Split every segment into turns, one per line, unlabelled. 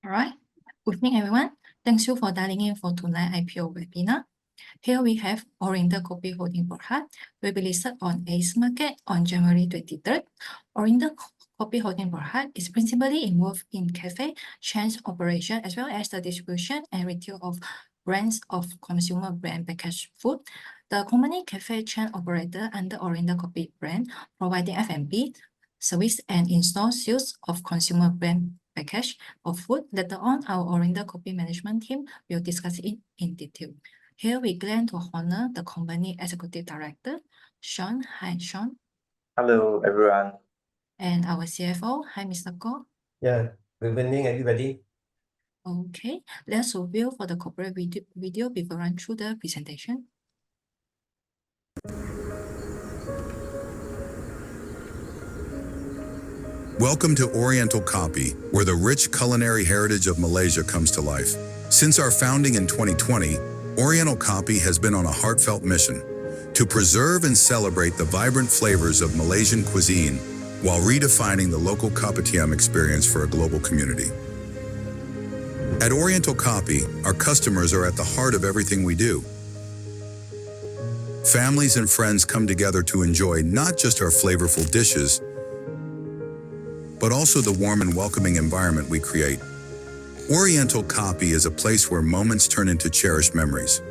All right. Good evening, everyone. Thanks you for dialing in for tonight's IPO webinar. Here we have Oriental Kopi Holdings Bhd. Will be listed on ACE Market on January 23rd. Oriental Kopi Holdings Bhd is principally involved in cafe chains operation as well as the distribution and retail of brands of consumer brand packaged food. The company cafe chain operator under Oriental Kopi brand, providing F&B service and install sales of consumer brand package of food. Later on, our Oriental Kopi management team will discuss it in detail. Here we glad to honor the company executive director, Sean. Hi, Sean.
Hello, everyone.
And our CFO. Hi, Mr. Go.
Yeah, good evening, everybody.
Okay, let's review for the corporate video before run through the presentation.
Welcome to Oriental Kopi, where the rich culinary heritage of Malaysia comes to life. Since our founding in 2020, Oriental Kopi has been on a heartfelt mission to preserve and celebrate the vibrant flavors of Malaysian cuisine while redefining the local kopitiam experience for a global community. At Oriental Kopi, our customers are at the heart of everything we do. Families and friends come together to enjoy not just our flavorful dishes, but also the warm and welcoming environment we create. Oriental Kopi is a place where moments turn into cherished memories.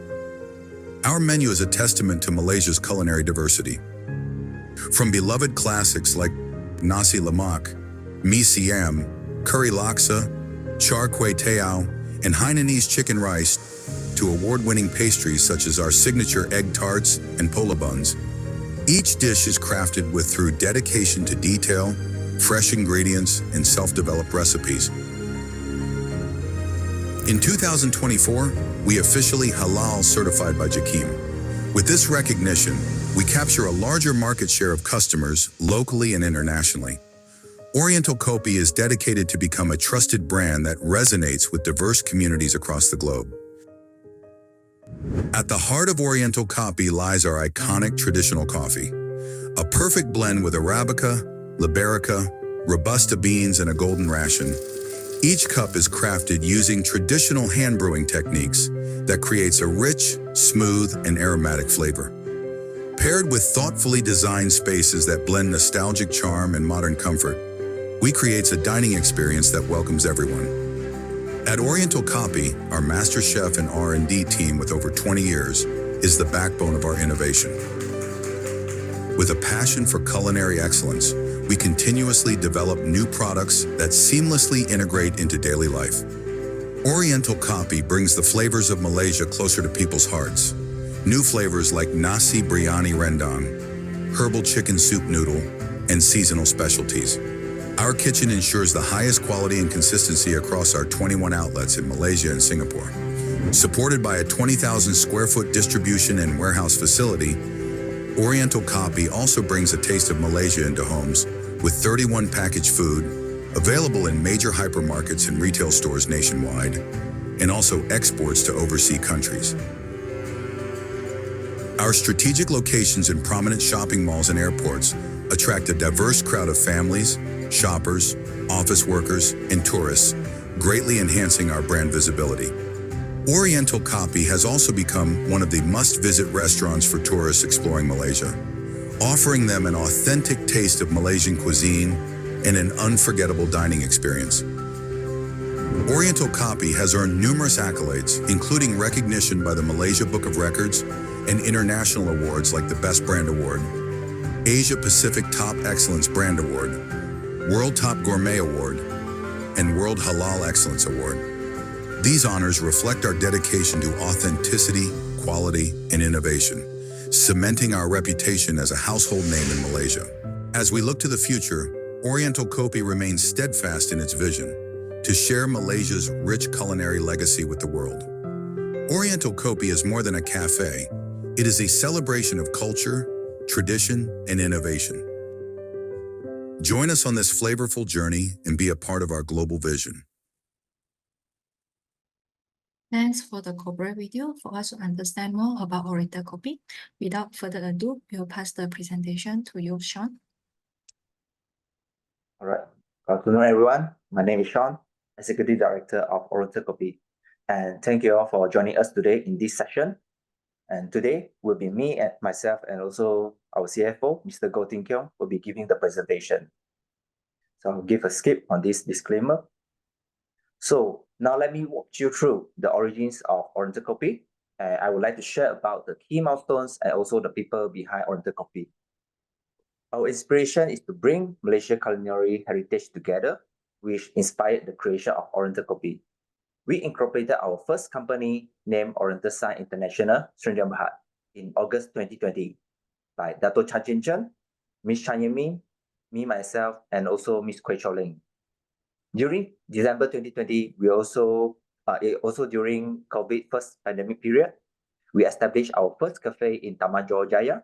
Our menu is a testament to Malaysia's culinary diversity. From beloved classics like nasi lemak, mee siam, curry laksa, char kway teow, and Hainanese chicken rice, to award-winning pastries such as our signature egg tarts and pola buns. Each dish is crafted through dedication to detail, fresh ingredients, and self-developed recipes. In 2024, we officially halal certified by Jakim. With this recognition, we capture a larger market share of customers locally and internationally. Oriental Kopi is dedicated to become a trusted brand that resonates with diverse communities across the globe. At the heart of Oriental Kopi lies our iconic traditional coffee, a perfect blend with Arabica, Liberica, Robusta beans, and a golden ration. Each cup is crafted using traditional hand brewing techniques that creates a rich, smooth, and aromatic flavor. Paired with thoughtfully designed spaces that blend nostalgic charm and modern comfort, we create a dining experience that welcomes everyone. At Oriental Kopi, our master chef and R&D team with over 20 years is the backbone of our innovation. With a passion for culinary excellence, we continuously develop new products that seamlessly integrate into daily life. Oriental Kopi brings the flavors of Malaysia closer to people's hearts. New flavors like nasi biryani rendang, herbal chicken soup noodle, and seasonal specialties. Our kitchen ensures the highest quality and consistency across our 21 outlets in Malaysia and Singapore. Supported by a 20,000 square foot distribution and warehouse facility, Oriental Kopi also brings a taste of Malaysia into homes with 31 packaged food, available in major hypermarkets and retail stores nationwide, and also exports to overseas countries. Our strategic locations in prominent shopping malls and airports attract a diverse crowd of families, shoppers, office workers, and tourists, greatly enhancing our brand visibility. Oriental Kopi has also become one of the must-visit restaurants for tourists exploring Malaysia, offering them an authentic taste of Malaysian cuisine and an unforgettable dining experience. Oriental Kopi has earned numerous accolades, including recognition by the Malaysia Book of Records and international awards like the Best Brand Award, Asia Pacific Top Excellence Brand Award, World Top Gourmet Award, and World Halal Excellence Award. These honors reflect our dedication to authenticity, quality, and innovation, cementing our reputation as a household name in Malaysia. As we look to the future, Oriental Kopi remains steadfast in its vision to share Malaysia's rich culinary legacy with the world. Oriental Kopi is more than a cafe. It is a celebration of culture, tradition, and innovation. Join us on this flavorful journey and be a part of our global vision.
Thanks for the corporate video. For us to understand more about Oriental Kopi, without further ado, we'll pass the presentation to you, Sean.
All right. Good afternoon, everyone. My name is Sean, Executive Director of Oriental Kopi. And thank you all for joining us today in this session. And today will be me and myself and also our CFO, Mr. Goh Tin Keong, will be giving the presentation. So I'll give a skip on this disclaimer. So now let me walk you through the origins of Oriental Kopi. And I would like to share about the key milestones and also the people behind Oriental Kopi. Our inspiration is to bring Malaysia culinary heritage together, which inspired the creation of Oriental Kopi. We incorporated our first company named Oriental Sign International, Berhad, in August 2020 by Dato Chan Chin Chen, Ms. Chan Yemin, me, myself, and also Ms. Kway Chow Ling. During December 2020, we also during COVID first pandemic period, we established our first cafe in Taman Johor Jaya.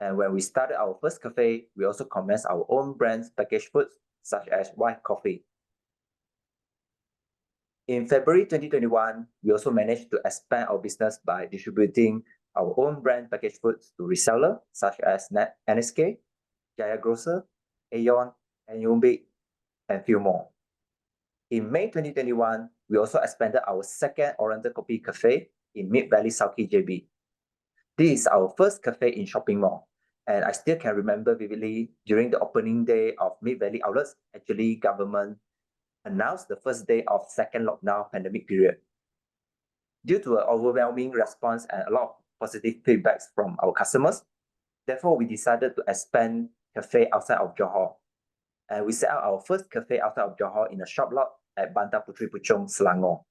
And when we started our first cafe, we also commenced our own brands packaged foods such as white coffee. In February 2021, we also managed to expand our business by distributing our own brand packaged foods to resellers such as NSK, Jaya Grocer, Aeon, and Yumbi, and few more. In May 2021, we also expanded our second Oriental Kopi Cafe in Mid Valley Sauki JB. This is our first cafe in shopping mall, and I still can remember vividly during the opening day of Mid Valley outlets, actually government announced the first day of second lockdown pandemic period. Due to an overwhelming response and a lot of positive feedbacks from our customers, therefore we decided to expand cafe outside of Johor. And we set up our first cafe outside of Johor in a shop lot at Bantar Puteri Puchong, Selangor.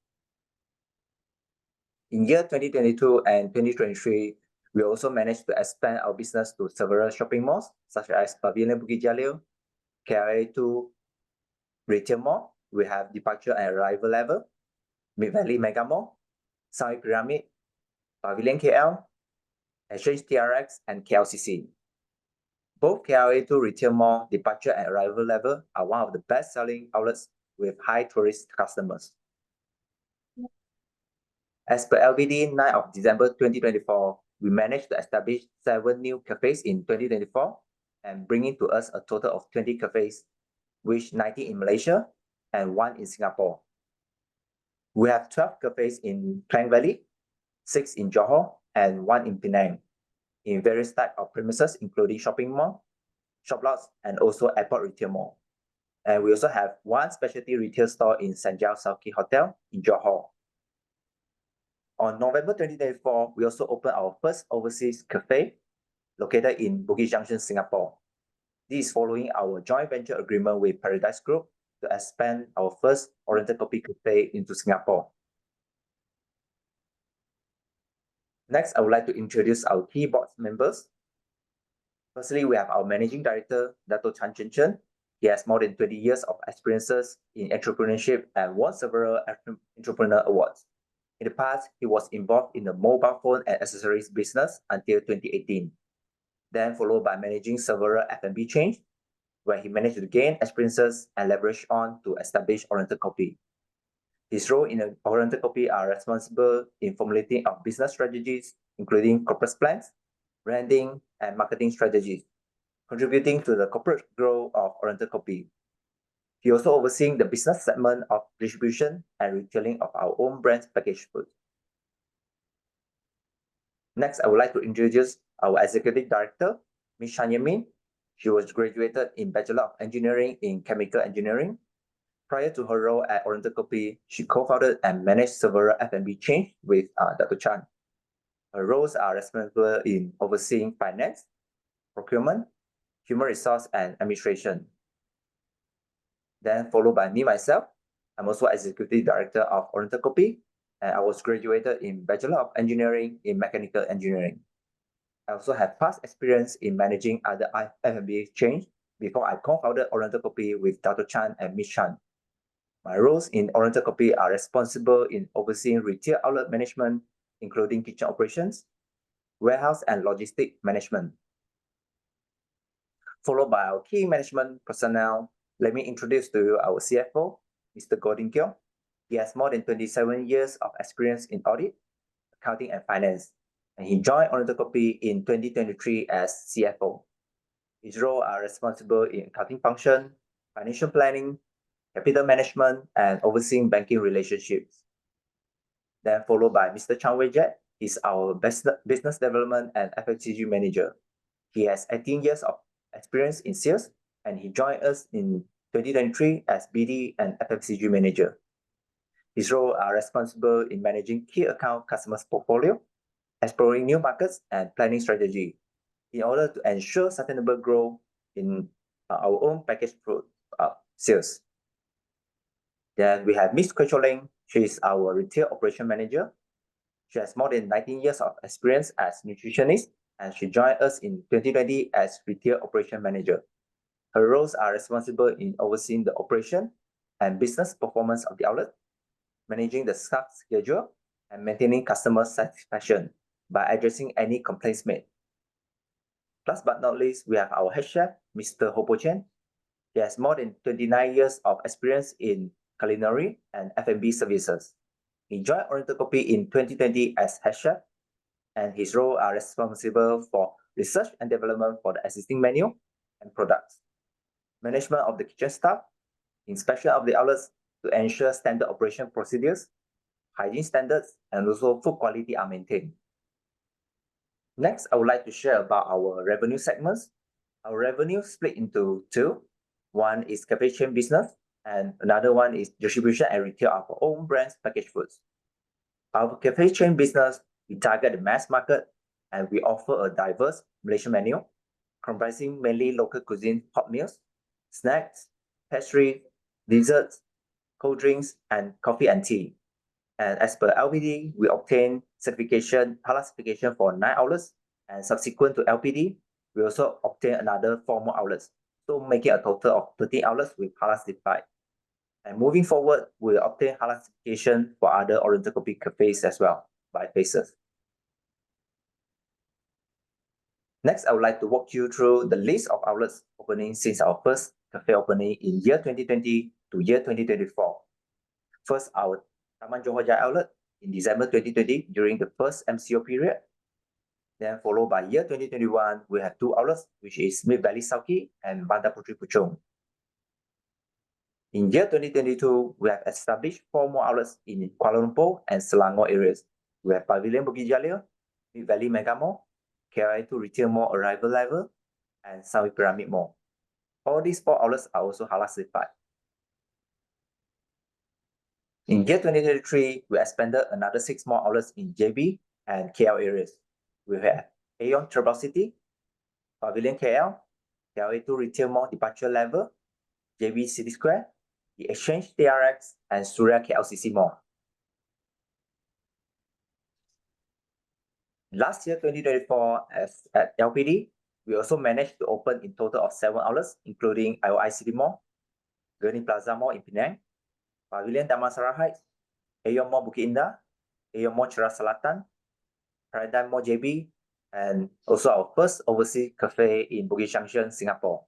In year 2022 and 2023, we also managed to expand our business to several shopping malls, such as Pavilion Bukit Jalil, KRA2 Retail Mall. We have departure and arrival level, Mid Valley Mega Mall, Sawi Pyramid, Pavilion KL, Exchange TRX, and KLCC. Both KRA2 Retail Mall departure and arrival level are one of the best-selling outlets with high tourist customers. As per LBD 9 of December 2024, we managed to establish 7 new cafes in 2024 and bringing to us a total of 20 cafes, which 19 in Malaysia and 1 in Singapore. We have 12 cafes in Klang Valley, 6 in Johor, and 1 in Penang, in various types of premises, including shopping mall, shop lots, and also airport retail mall. And we also have 1 specialty retail store in Sanjao Sauki Hotel in Johor. On November 2024, we also opened our first overseas cafe located in Bugis Junction, Singapore. This is following our joint venture agreement with Paradise Group to expand our first Oriental Kopi Cafe into Singapore. Next, I would like to introduce our key board members. Firstly, we have our Managing Director, Dato Chan Chin Chen. He has more than 20 years of experiences in entrepreneurship and won several entrepreneur awards. In the past, he was involved in the mobile phone and accessories business until 2018. Then followed by managing several F&B chains, where he managed to gain experiences and leverage on to establish Oriental Kopi. His role in Oriental Kopi are responsible in formulating of business strategies, including corporate plans, branding, and marketing strategies, contributing to the corporate growth of Oriental Kopi. He also overseeing the business segment of distribution and retailing of our own brands packaged food. Next, I would like to introduce our Executive Director, Ms. Chan Yemin. She was graduated in Bachelor of Engineering in Chemical Engineering. Prior to her role at Oriental Kopi, she co-founded and managed several F&B chains with Dr. Chan. Her roles are responsible in overseeing finance, procurement, human resource, and administration. Then followed by me, myself. I'm also Executive Director of Oriental Kopi, and I was graduated in Bachelor of Engineering in Mechanical Engineering. I also have past experience in managing other F&B chains before I co-founded Oriental Kopi with Dr. Chan and Ms. Chan. My roles in Oriental Kopi are responsible in overseeing retail outlet management, including kitchen operations, warehouse and logistic management. Followed by our key management personnel, let me introduce to you our CFO, Mr. Goh Tin Keong. He has more than 27 years of experience in audit, accounting, and finance, and he joined Oriental Kopi in 2023 as CFO. His roles are responsible in accounting function, financial planning, capital management, and overseeing banking relationships. Then followed by Mr. Chang Wei Jet, is our business development and FMCG manager. He has 18 years of experience in sales, and he joined us in 2023 as BD and FMCG manager. His role are responsible in managing key account customers' portfolio, exploring new markets, and planning strategy in order to ensure sustainable growth in our own packaged food sales. Then we have Ms. Kwee Cho Leng. She is our retail operation manager. She has more than 19 years of experience as nutritionist, and she joined us in 2020 as retail operation manager. Her roles are responsible in overseeing the operation and business performance of the outlet, managing the staff schedule, and maintaining customer satisfaction by addressing any complaints made. Last but not least, we have our head chef, Mr. Ho Po Chen. He has more than 29 years of experience in culinary and F&B services. He joined Oriental Kopi in 2020 as head chef, and his role are responsible for research and development for the existing menu and products, management of the kitchen staff, inspection of the outlets to ensure standard operation procedures, hygiene standards, and also food quality are maintained. Next, I would like to share about our revenue segments. Our revenue split into two. One is cafe chain business, and another one is distribution and retail of our own brands packaged foods. Our cafe chain business, we target the mass market, and we offer a diverse Malaysian menu comprising mainly local cuisine hot meals, snacks, pastry, desserts, cold drinks, and coffee and tea. And as per LPD, we obtain certification, halal certification for 9 outlets, and subsequent to LPD, we also obtain another 4 more outlets, so making a total of 13 outlets with halal certified. And moving forward, we'll obtain halal certification for other Oriental Kopi cafes as well by phases. Next, I would like to walk you through the list of outlets opening since our first cafe opening in year 2020 to year 2024. First, our Taman Johor Jaya outlet in December 2020 during the first MCO period. Then followed by year 2021, we have 2 outlets, which is Mid Valley Sauki and Bandar Puteri Puchong. In year 2022, we have established 4 more outlets in Kuala Lumpur and Selangor areas. We have Pavilion Bukit Jalil, Mid Valley Mega Mall, KLI2 Retail Mall Arrival Level, and Sawi Pyramid Mall. All these 4 outlets are also halal certified. In year 2023, we expanded another 6 more outlets in JB and KL areas. We have Aeon Turbo City, Pavilion KL, KLA2 Retail Mall Departure Level, JB City Square, The Exchange TRX, and Suria KLCC Mall. Last year, 2024, as at LPD, we also managed to open in total of 7 outlets, including IOI City Mall, Gurney Plaza Mall in Penang, Pavilion Damansara Heights, Aeon Mall Bukit Indah, Aeon Mall Cheras Selatan, Paradigm Mall JB, and also our first overseas cafe in Bugis Junction, Singapore.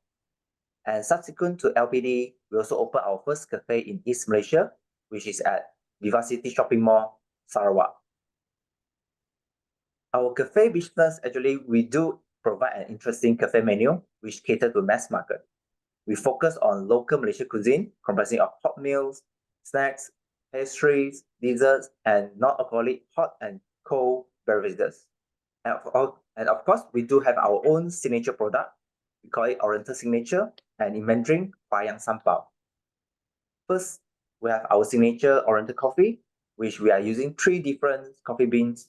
And subsequent to LPD, we also opened our first cafe in East Malaysia, which is at Vivacity Shopping Mall, Sarawak. Our cafe business, actually, we do provide an interesting cafe menu which cater to mass market. We focus on local Malaysian cuisine comprising of hot meals, snacks, pastries, desserts, and non-alcoholic hot and cold beverages. And of course, we do have our own signature product. We call it Oriental Signature, and in Mandarin, Wayang Sampao. First, we have our signature Oriental coffee, which we are using 3 different coffee beans,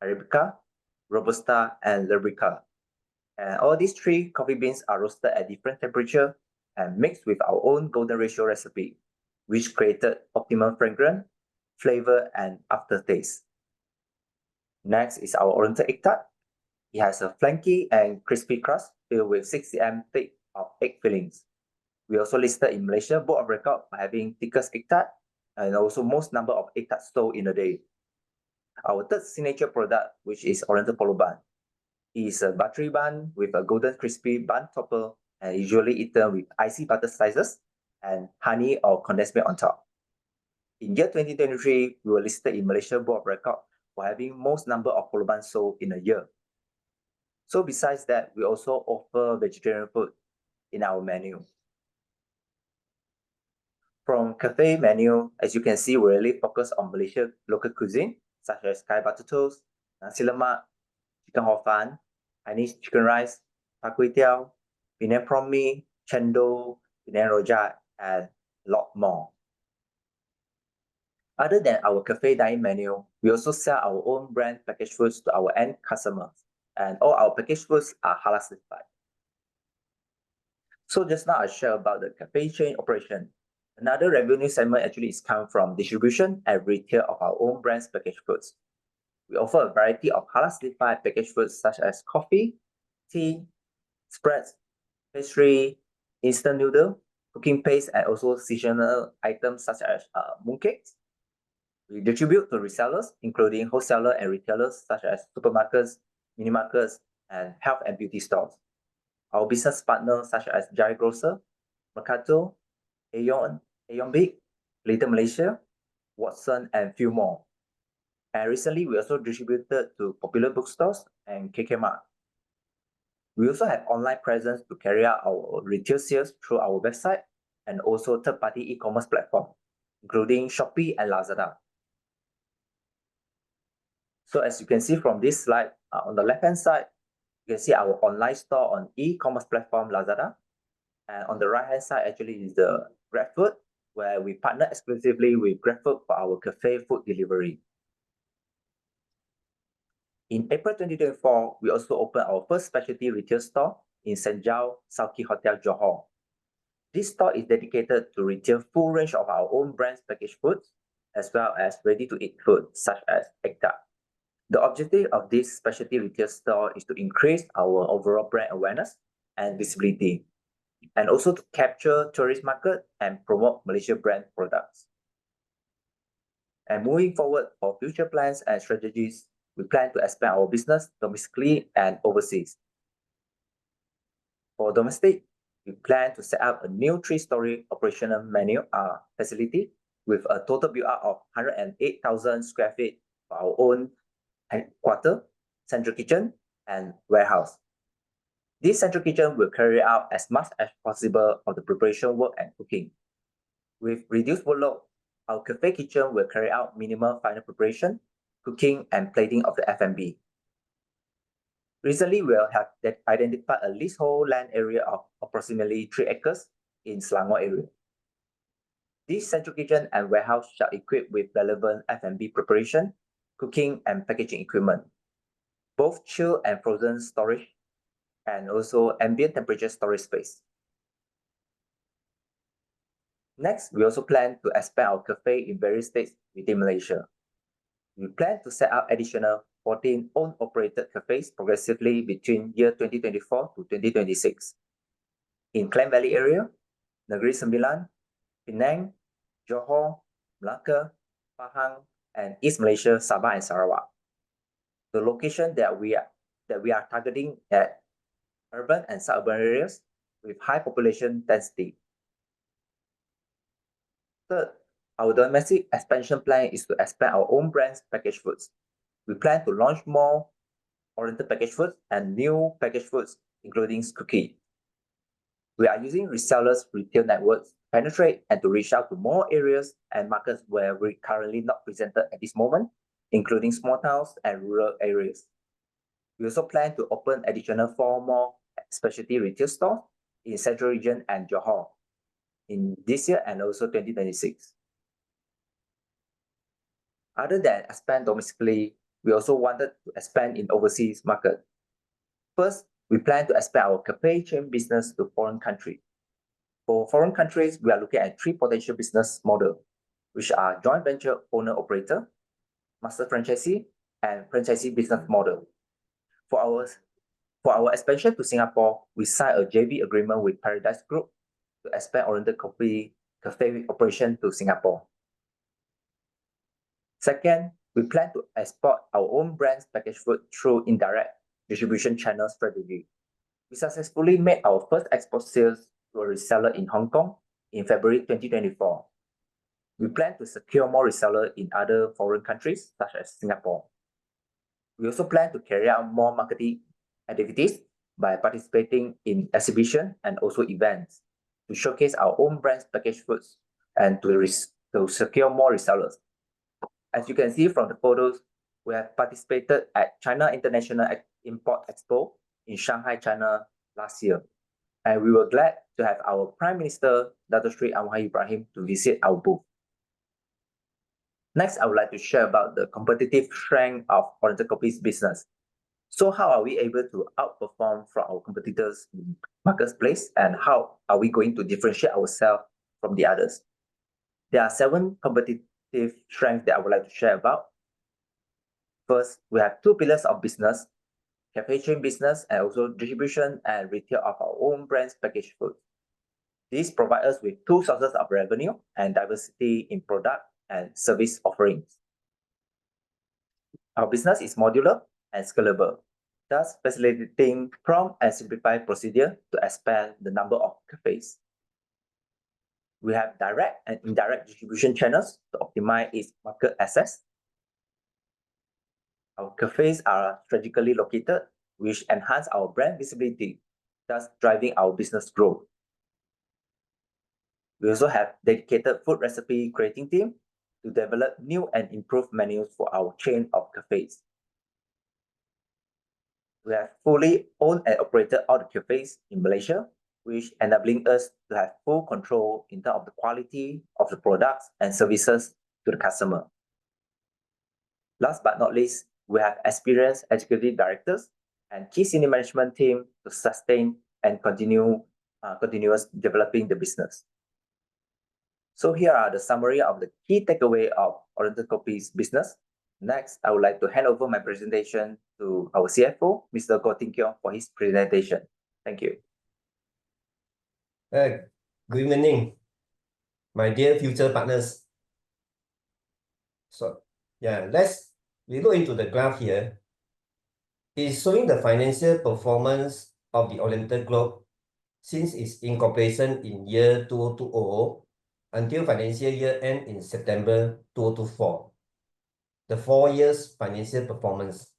Arabica, Robusta, and Liberica. And all these 3 coffee beans are roasted at different temperature and mixed with our own golden ratio recipe, which created optimum fragrance, flavor, and aftertaste. Next is our Oriental Egg Tart. It has a flaky and crispy crust filled with 6 cm thick of egg fillings. We also listed in Malaysia Book of Record by having thickest egg tart and also most number of egg tarts sold in a day. Our third signature product, which is Oriental Polo Bun, is a buttery bun with a golden crispy bun topper and usually eaten with icy butter slices and honey or condensed milk on top. In year 2023, we were listed in Malaysia Book of Record for having most number of polo buns sold in a year. So besides that, we also offer vegetarian food in our menu. From cafe menu, as you can see, we really focus on Malaysia local cuisine, such as kari batu toast, nasi lemak, chicken hor fun, Chinese chicken rice, char kway teow, Penang prawn mee, chendol, Penang rojak, and a lot more. Other than our cafe dining menu, we also sell our own brand packaged foods to our end customers, and all our packaged foods are halal certified. So just now I shared about the cafe chain operation. Another revenue segment actually is come from distribution and retail of our own brands packaged foods. We offer a variety of halal certified packaged foods such as coffee, tea, spreads, pastry, instant noodle, cooking paste, and also seasonal items such as mooncakes. We distribute to resellers, including wholesaler and retailers such as supermarkets, mini markets, and health and beauty stores. Our business partners such as Jai Grocer, Mercato, Aeon Big, Little Malaysia, Watson, and few more. And recently, we also distributed to popular bookstores and KK Mart. We also have online presence to carry out our retail sales through our website and also third-party e-commerce platform, including Shopee and Lazada. So as you can see from this slide, on the left-hand side, you can see our online store on e-commerce platform Lazada. And on the right-hand side, actually is the GrabFood, where we partner exclusively with GrabFood for our cafe food delivery. In April 2024, we also opened our first specialty retail store in Senjao Sauki Hotel, Johor. This store is dedicated to retail full range of our own brands packaged foods, as well as ready-to-eat food, such as egg tart. The objective of this specialty retail store is to increase our overall brand awareness and visibility, and also to capture tourist market and promote Malaysia brand products. And moving forward for future plans and strategies, we plan to expand our business domestically and overseas. For domestic, we plan to set up a new 3-story operational facility with a total build-out of 108,000 square feet for our own headquarters, central kitchen, and warehouse. This central kitchen will carry out as much as possible of the preparation work and cooking. With reduced workload, our cafe kitchen will carry out minimal final preparation, cooking, and plating of the F&B. Recently, we have identified a leasehold land area of approximately 3 acres in Selangor area. This central kitchen and warehouse shall equip with relevant F&B preparation, cooking, and packaging equipment, both chill and frozen storage, and also ambient temperature storage space. Next, we also plan to expand our cafe in various states within Malaysia. We plan to set up additional 14 owned operated cafes progressively between year 2024 to 2026 in Klang Valley area, Negeri Sembilan, Penang, Johor, Melaka, Pahang, and East Malaysia, Sabah and Sarawak. The location that we are targeting at urban and suburban areas with high population density. Third, our domestic expansion plan is to expand our own brands packaged foods. We plan to launch more Oriental packaged foods and new packaged foods, including cookie. We are using resellers' retail networks to penetrate and to reach out to more areas and markets where we're currently not presented at this moment, including small towns and rural areas. We also plan to open additional 4 more specialty retail stores in Central Region and Johor in this year and also 2026. Other than expand domestically, we also wanted to expand in overseas market. First, we plan to expand our cafe chain business to foreign countries. For foreign countries, we are looking at 3 potential business models, which are joint venture owner-operator, master franchisee, and franchisee business model. For our expansion to Singapore, we signed a JV agreement with Paradise Group to expand Oriental Kopi Cafe operation to Singapore. Second, we plan to export our own brands packaged food through indirect distribution channel strategy. We successfully made our first export sales to a reseller in Hong Kong in February 2024. We plan to secure more resellers in other foreign countries such as Singapore. We also plan to carry out more marketing activities by participating in exhibitions and also events to showcase our own brands packaged foods and to secure more resellers. As you can see from the photos, we have participated at China International Import Expo in Shanghai, China last year. And we were glad to have our Prime Minister, Dato Sri Anwar Ibrahim, to visit our booth. Next, I would like to share about the competitive strength of Oriental Kopi's business. So how are we able to outperform from our competitors in marketplace, and how are we going to differentiate ourselves from the others? There are 7 competitive strengths that I would like to share about. First, we have 2 pillars of business: cafe chain business and also distribution and retail of our own brands packaged food. These provide us with 2 sources of revenue and diversity in product and service offerings. Our business is modular and scalable, thus facilitating prompt and simplified procedure to expand the number of cafes. We have direct and indirect distribution channels to optimize its market access. Our cafes are strategically located, which enhance our brand visibility, thus driving our business growth. We also have dedicated food recipe creating team to develop new and improved menus for our chain of cafes. We have fully owned and operated all the cafes in Malaysia, which enabling us to have full control in terms of the quality of the products and services to the customer. Last but not least, we have experienced executive directors and key senior management team to sustain and continuous developing the business. So here are the summary of the key takeaway of Oriental Kopi's business. Next, I would like to hand over my presentation to our CFO, Mr. Goh Tin Keong, for his presentation. Thank you.
Good evening, my dear future partners. So, yeah, we go into the graph here. It's showing the financial performance of the Oriental Group since its incorporation in year 2020 until financial year end in September 2024. The 4 years financial performance.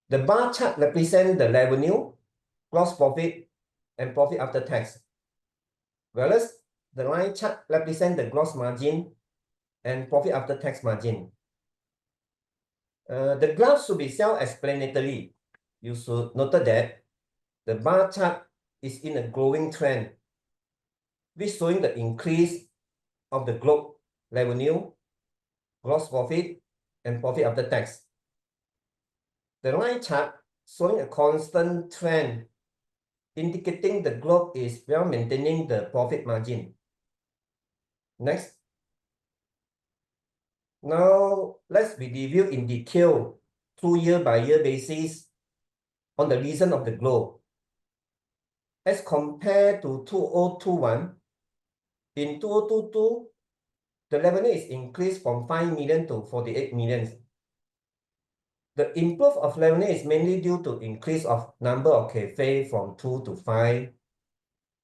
The bar chart represents the revenue, gross profit, and profit after tax, whereas the line chart represents the gross margin and profit after tax margin. The graph should be self-explanatory. You should note that the bar chart is in a growing trend, which showing the increase of the group revenue, gross profit, and profit after tax. The line chart showing a constant trend, indicating the group is well maintaining the profit margin. Next. Now, let's review in detail through year-by-year basis on the reason of the growth. As compared to 2021, in 2022, the revenue is increased from 5 million to 48 million. The improvement of revenue is mainly due to increase of number of cafes from 2 to 5,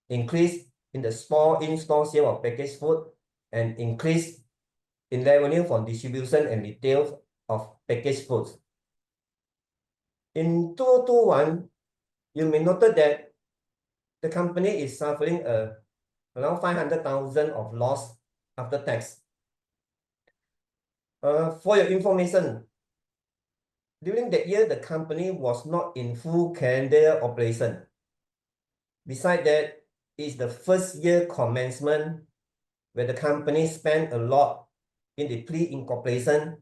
increase in the small in-store sale of packaged food, and increase in revenue from distribution and retail of packaged foods. In 2021, you may note that the company is suffering around 500,000 of loss after tax. For your information, during that year, the company was not in full calendar operation. Besides that, it's the first year commencement where the company spent a lot in the pre-incorporation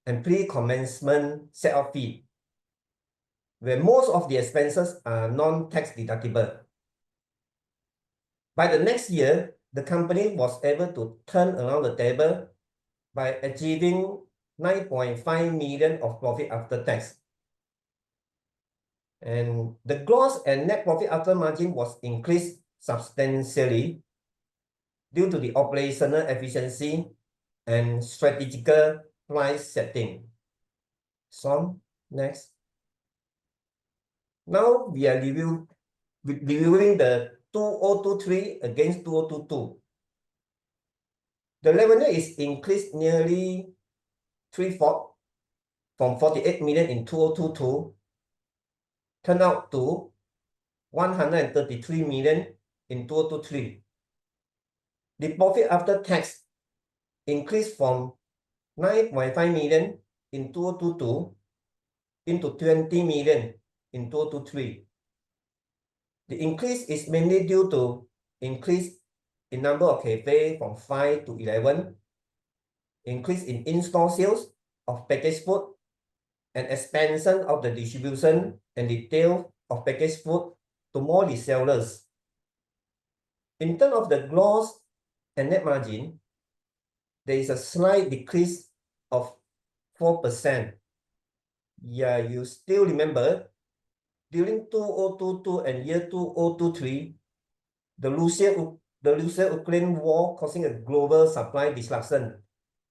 and pre-commencement set-up fee, where most of the expenses are non-tax deductible. By the next year, the company was able to turn around the table by achieving 9.5 million of profit after tax. And the gross and net profit after margin was increased substantially due to the operational efficiency and strategical price setting. So, next. Now we are reviewing the 2023 against 2022. The revenue is increased nearly 3/4 from 48 million in 2022, turned out to 133 million in 2023. The profit after tax increased from 9.5 million in 2022 into 20 million in 2023. The increase is mainly due to increase in number of cafes from 5 to 11, increase in in-store sales of packaged food, and expansion of the distribution and retail of packaged food to more resellers. In terms of the gross and net margin, there is a slight decrease of 4%. Yeah, you still remember, during 2022 and year 2023, the Russia-Ukraine war causing a global supply disruption.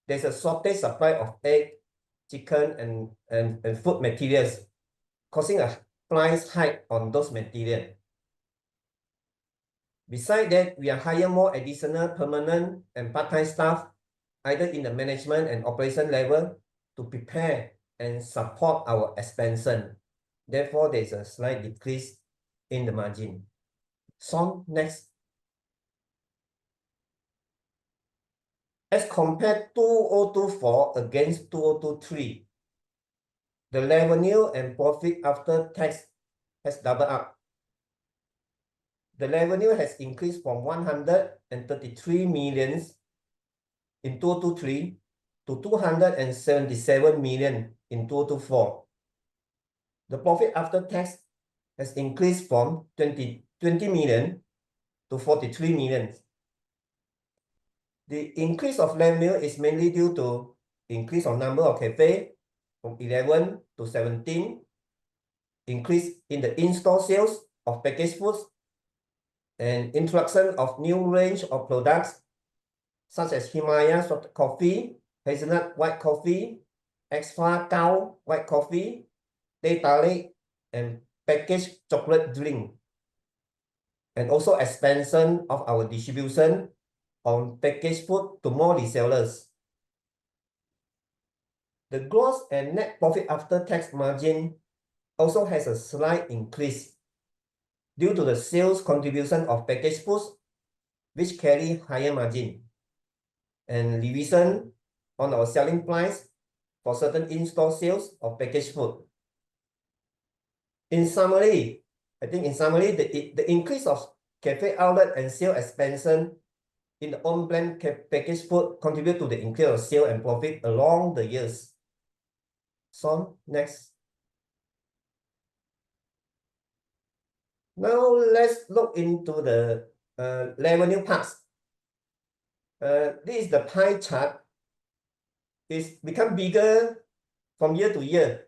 There's a shortage supply of egg, chicken, and food materials, causing a price hike on those materials. Besides that, we are hiring more additional permanent and part-time staff, either in the management and operation level, to prepare and support our expansion. Therefore, there's a slight decrease in the margin. So next. As compared 2024 against 2023, the revenue and profit after tax has doubled up. The revenue has increased from 133 million in 2023 to 277 million in 2024. The profit after tax has increased from 20 million to 43 million. The increase of revenue is mainly due to increase of number of cafes from 11 to 17, increase in the in-store sales of packaged foods, and introduction of new range of products such as Himalaya soft coffee, hazelnut white coffee, extra cow white coffee, teh tarik, and packaged chocolate drink. And also expansion of our distribution on packaged food to more resellers. The gross and net profit after tax margin also has a slight increase due to the sales contribution of packaged foods, which carry higher margin, and revision on our selling price for certain in-store sales of packaged food. In summary, the increase of cafe outlet and sale expansion in the on-brand packaged food contribute to the increase of sale and profit along the years. So next. Now let's look into the revenue parts. This is the pie chart. It's become bigger from year to year.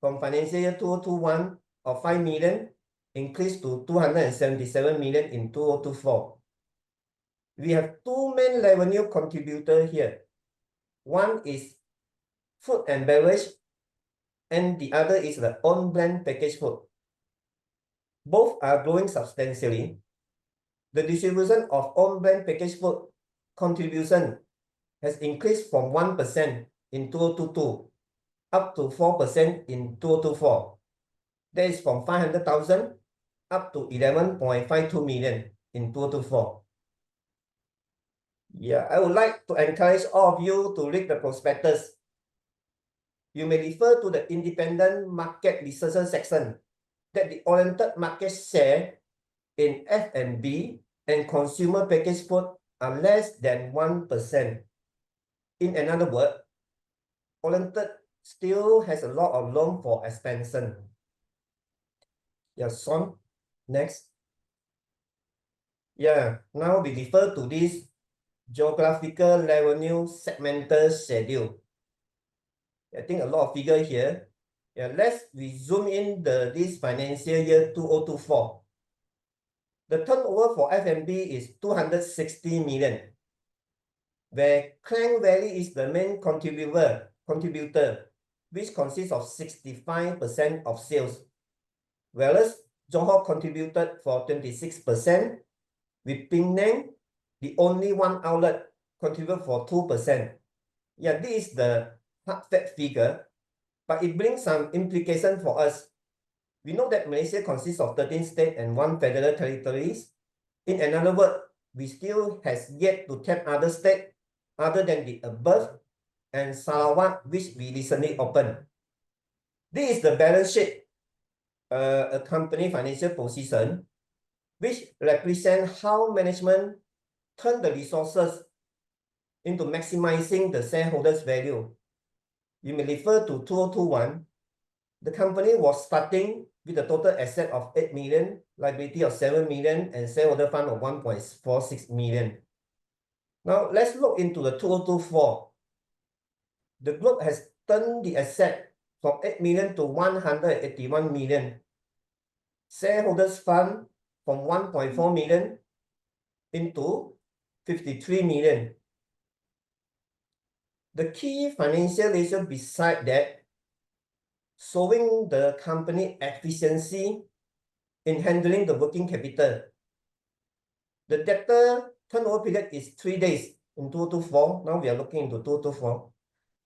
From financial year 2021 of 5 million increased to 277 million in 2024. We have two main revenue contributors here. One is food and beverage, and the other is the on-brand packaged food. Both are growing substantially. The distribution of on-brand packaged food contribution has increased from 1% in 2022 up to 4% in 2024. That is from 500,000 up to 11.52 million in 2024. Yeah, I would like to encourage all of you to read the prospectus. You may refer to the independent market research section that the oriented market share in F&B and consumer packaged food are less than 1%. In another word, oriented still has a lot of room for expansion. Yeah, Son, next. Yeah, now we refer to this geographical revenue segmental schedule. I think a lot of figure here. Yeah, let's zoom in this financial year 2024. The turnover for F&B is 260 million, where Klang Valley is the main contributor, which consists of 65% of sales, whereas Johor contributed for 26%, with Penang, the only one outlet, contributed for 2%. Yeah, this is the hard fact figure, but it brings some implication for us. We know that Malaysia consists of 13 states and 1 federal territories. In another word, we still has yet to tap other states other than the above and Sarawak, which we recently opened. This is the balance sheet, a company financial position, which represent how management turn the resources into maximizing the shareholders' value. You may refer to 2021. The company was starting with a total asset of 8 million, liability of 7 million, and shareholder fund of 1.46 million. Now, let's look into the 2024. The group has turned the asset from 8 million to 181 million. Shareholders fund from 1.4 million into 53 million. The key financial ratio beside that, showing the company efficiency in handling the working capital. The debtor turnover period is 3 days in 2024. Now we are looking into 2024.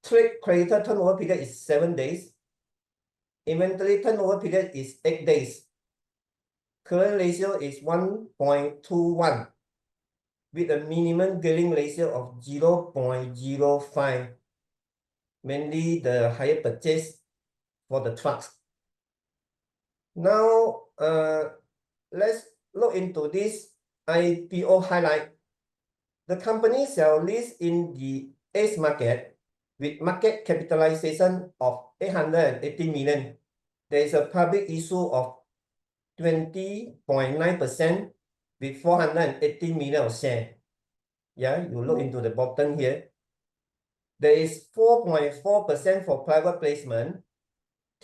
Trade creditor turnover period is 7 days. Inventory turnover period is 8 days. Current ratio is 1.21 with a minimum gearing ratio of 0.05, mainly the higher purchase for the trucks. Now, let's look into this IPO highlight. The company shall list in the ACE market with market capitalization of 880 million. There is a public issue of 20.9% with 480 million of share. Yeah, you look into the bottom here. There is 4.4% for private placement,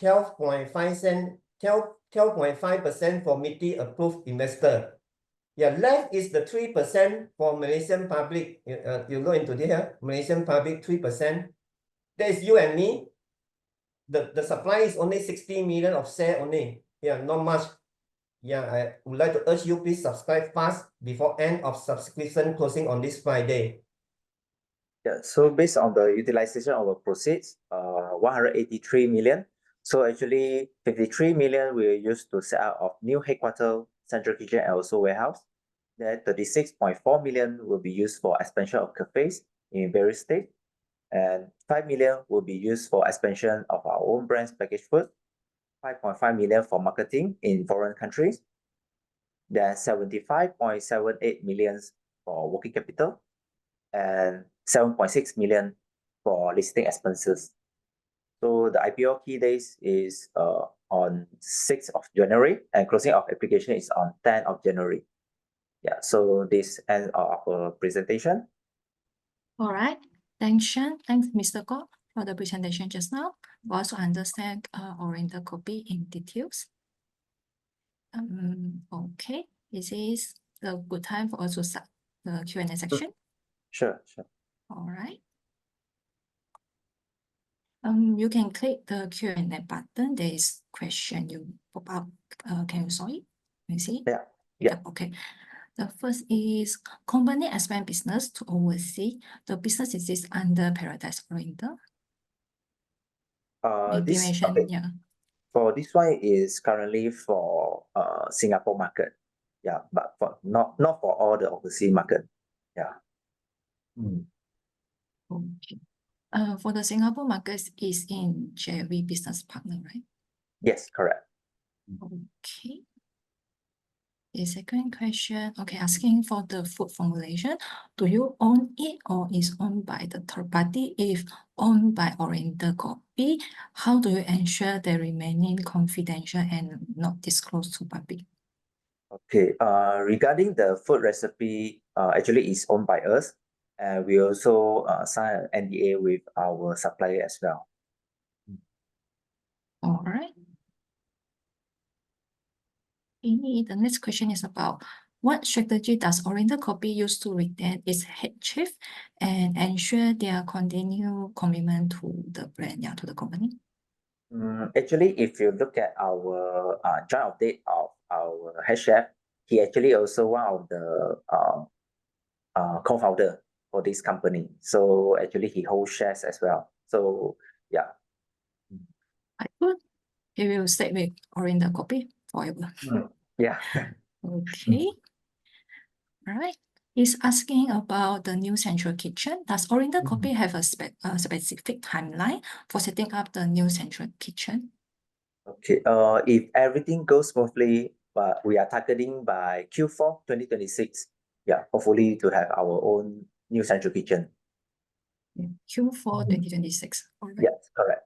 12.5% for MITI approved investor. Yeah, left is the 3% for Malaysian public. You look into here, Malaysian public 3%. That is you and me. The supply is only 60 million of share only. Yeah, not much. Yeah, I would like to urge you, please subscribe fast before end of subscription closing on this Friday.
Yeah, so based on the utilization of our proceeds, 183 million. So actually 53 million we used to set up of new headquarters, central kitchen, and also warehouse. Then 36.4 million will be used for expansion of cafes in various states. And 5 million will be used for expansion of our own brands packaged food. 5.5 million for marketing in foreign countries. Then 75.78 million for working capital. And 7.6 million for listing expenses. So the IPO key days is on 6th of January and closing of application is on 10th of January. Yeah, so this ends our presentation.
All right. Thanks, Sean. Thanks, Mr. Goh, for the presentation just now. We also understand Oriental Kopi in details. Okay, this is a good time for us to start the Q&A section.
Sure.
All right. You can click the Q&A button. There is question you pop up. Can you saw it? You see?
Yeah.
Okay. The first is company expand business to overseas. The business is under Paradise Oriental.
This
Mention,
okay.
yeah.
For this one is currently for Singapore market. Yeah, but for not for all the overseas market. Yeah.
Okay. For the Singapore market is in JV business partner, right?
Yes, correct.
Okay. The second question, okay, asking for the food formulation. Do you own it or is owned by the third party? If owned by Oriental Kopi, how do you ensure they remaining confidential and not disclosed to public?
Okay. Regarding the food recipe, actually is owned by us, and we also sign an NDA with our supplier as well.
All right. The next question is about what strategy does Oriental Kopi use to retain its head chef and ensure their continued commitment to the brand, yeah, to the company?
Actually, if you look at our joint update of our head chef, he actually also one of the co-founder for this company. So actually he holds shares as well. So yeah.
I good. He will stay with Oriental Kopi forever.
Yeah.
Okay. All right. He's asking about the new central kitchen. Does Oriental Kopi have a specific timeline for setting up the new central kitchen?
Okay, if everything goes smoothly, but we are targeting by Q4 2026. Yeah, hopefully to have our own new central kitchen.
Q4 2026. All right.
Yes, correct.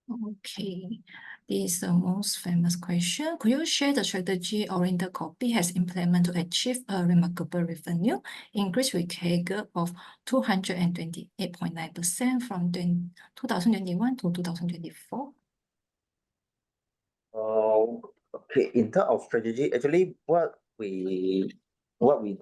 Okay, this is the most famous question. Could you share the strategy Oriental Kopi has implemented to achieve a remarkable revenue increase with CAGR of 228.9% from 2021 to 2024?
Okay, in terms of strategy, actually what we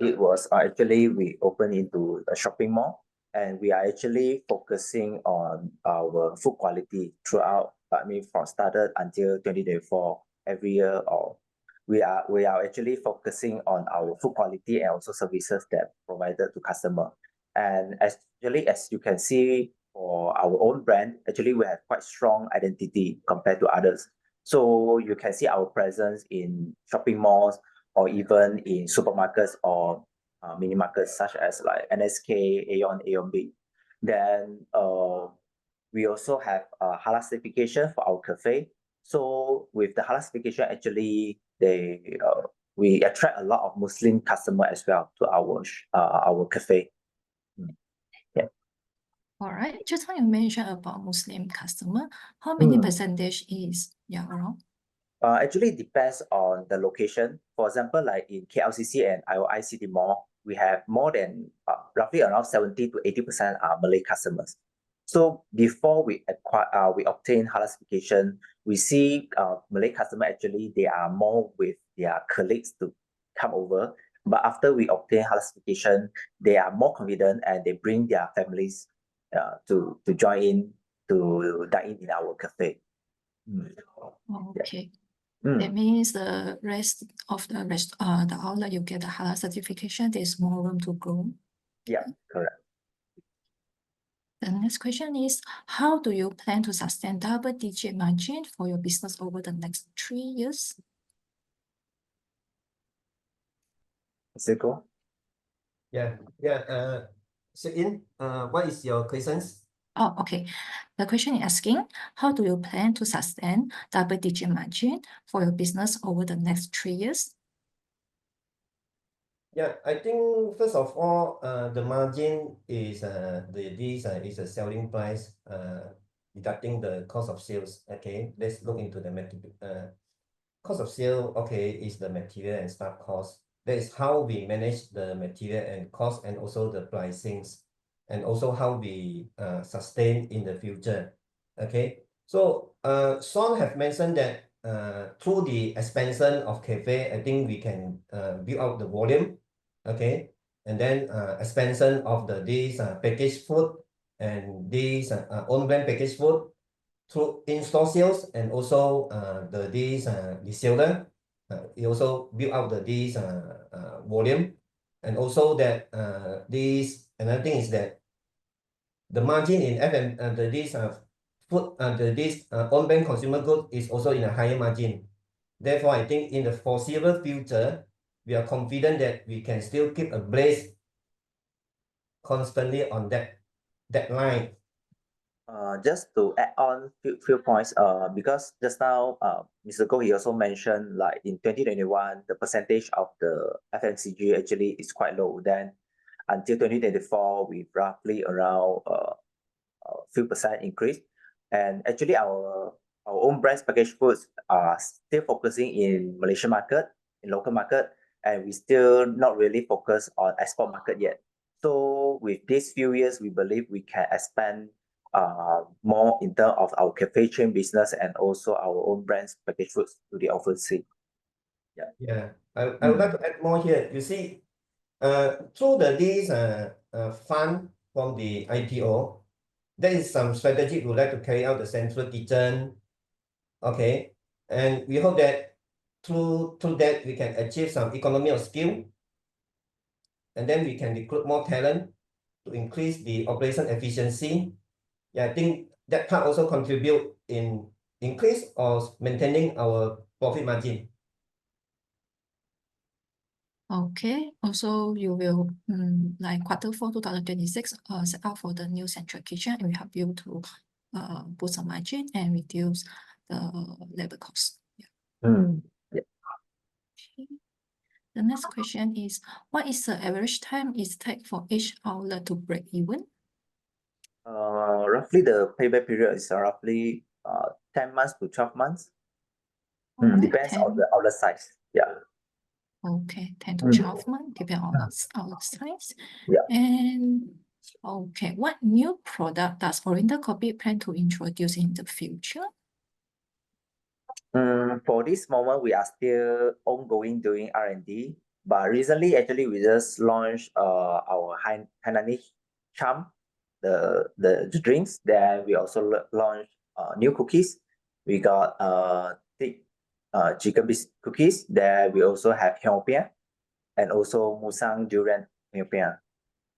did was actually we opened into a shopping mall, and we are actually focusing on our food quality throughout. I mean, from started until 2024, every year, or we are actually focusing on our food quality and also services that provided to customer. And actually, as you can see, for our own brand, actually we have quite strong identity compared to others. So you can see our presence in shopping malls or even in supermarkets or mini markets such as like NSK, Aeon, Aeon B. Then we also have halal certification for our cafe. So with the halal certification, actually we attract a lot of Muslim customer as well to our cafe. Yeah.
All right. Just now you mentioned about Muslim customer. How many
Mm.
percentage is around?
Actually it depends on the location. For example, like in KLCC and IOI City Mall, we have more than roughly around 70 to 80% are Malay customers. So before we obtain halal certification, we see Malay customer actually they are more with their colleagues to come over. But after we obtain halal certification, they are more confident and they bring their families to join in to dine in our cafe.
Okay.
Mm.
That means the rest of the outlet you get the halal certification, there's more room to grow.
Yeah, correct.
The next question is, how do you plan to sustain double-digit margin for your business over the next 3 years?
Ziko?
Yeah. Sit-in, what is your questions?
Oh, okay. The question is asking, how do you plan to sustain double-digit margin for your business over the next 3 years?
Yeah, I think first of all, the margin is is a selling price, deducting the cost of sales. Okay, let's look into the cost of sale. Okay, is the material and staff cost. That is how we manage the material and cost, and also the pricings, and also how we sustain in the future. Okay, so Sean have mentioned that through the expansion of cafe, I think we can build out the volume. Okay, and then expansion of these packaged food and these own brand packaged food through in-store sales, and also these reseller. It also build out these volume, and also that another thing is that the margin in these food these own brand consumer goods is also in a higher margin. Therefore, I think in the foreseeable future, we are confident that we can still keep ablaze constantly on that line.
Just to add on few points, because just now Mr. Goh he also mentioned like in 2021 the percentage of the FMCG actually is quite low. Then until 2024 we roughly around few percent increase, and actually our own brands packaged foods are still focusing in Malaysian market, in local market, and we still not really focus on export market yet. So with these few years, we believe we can expand more in terms of our cafe chain business and also our own brands packaged foods to the overseas.
Yeah, I would like to add more here. You see, through these fund from the IPO, there is some strategy we would like to carry out the central kitchen. Okay, and we hope that through that we can achieve some economy of scale, and then we can recruit more talent to increase the operation efficiency. Yeah, I think that part also contribute in increase or maintaining our profit margin.
Okay, also you will like Q4 2026 set out for the new central kitchen and will help you to boost the margin and reduce the labor cost. Yeah.
Yeah.
Okay. The next question is, what is the average time it takes for each outlet to break even?
Roughly the payback period is roughly 10 months to 12 months.
Alright,
Depends on
10,
the outlet size. Yeah.
okay, 10 to
Mm.
12 months, depending on the outlet size.
Yeah.
And okay, what new product does Oriental Kopi plan to introduce in the future?
For this moment, we are still ongoing doing R&D, but recently, actually, we just launched our Hainanese charm, the drinks. Then we also launched new cookies. We got thick chicken cookies. Then we also have Hyopia and also Musang durian Hyopia.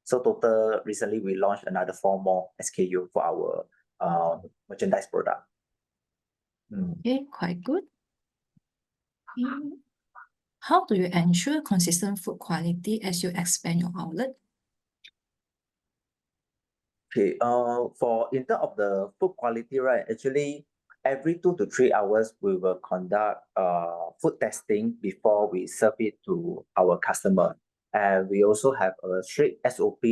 So total, recently we launched another 4 more SKU for our merchandise product.
Okay, quite good. How do you ensure consistent food quality as you expand your outlet?
Okay, in terms of the food quality, right, actually every 2 to 3 hours we will conduct food testing before we serve it to our customer. And we also have a strict SOP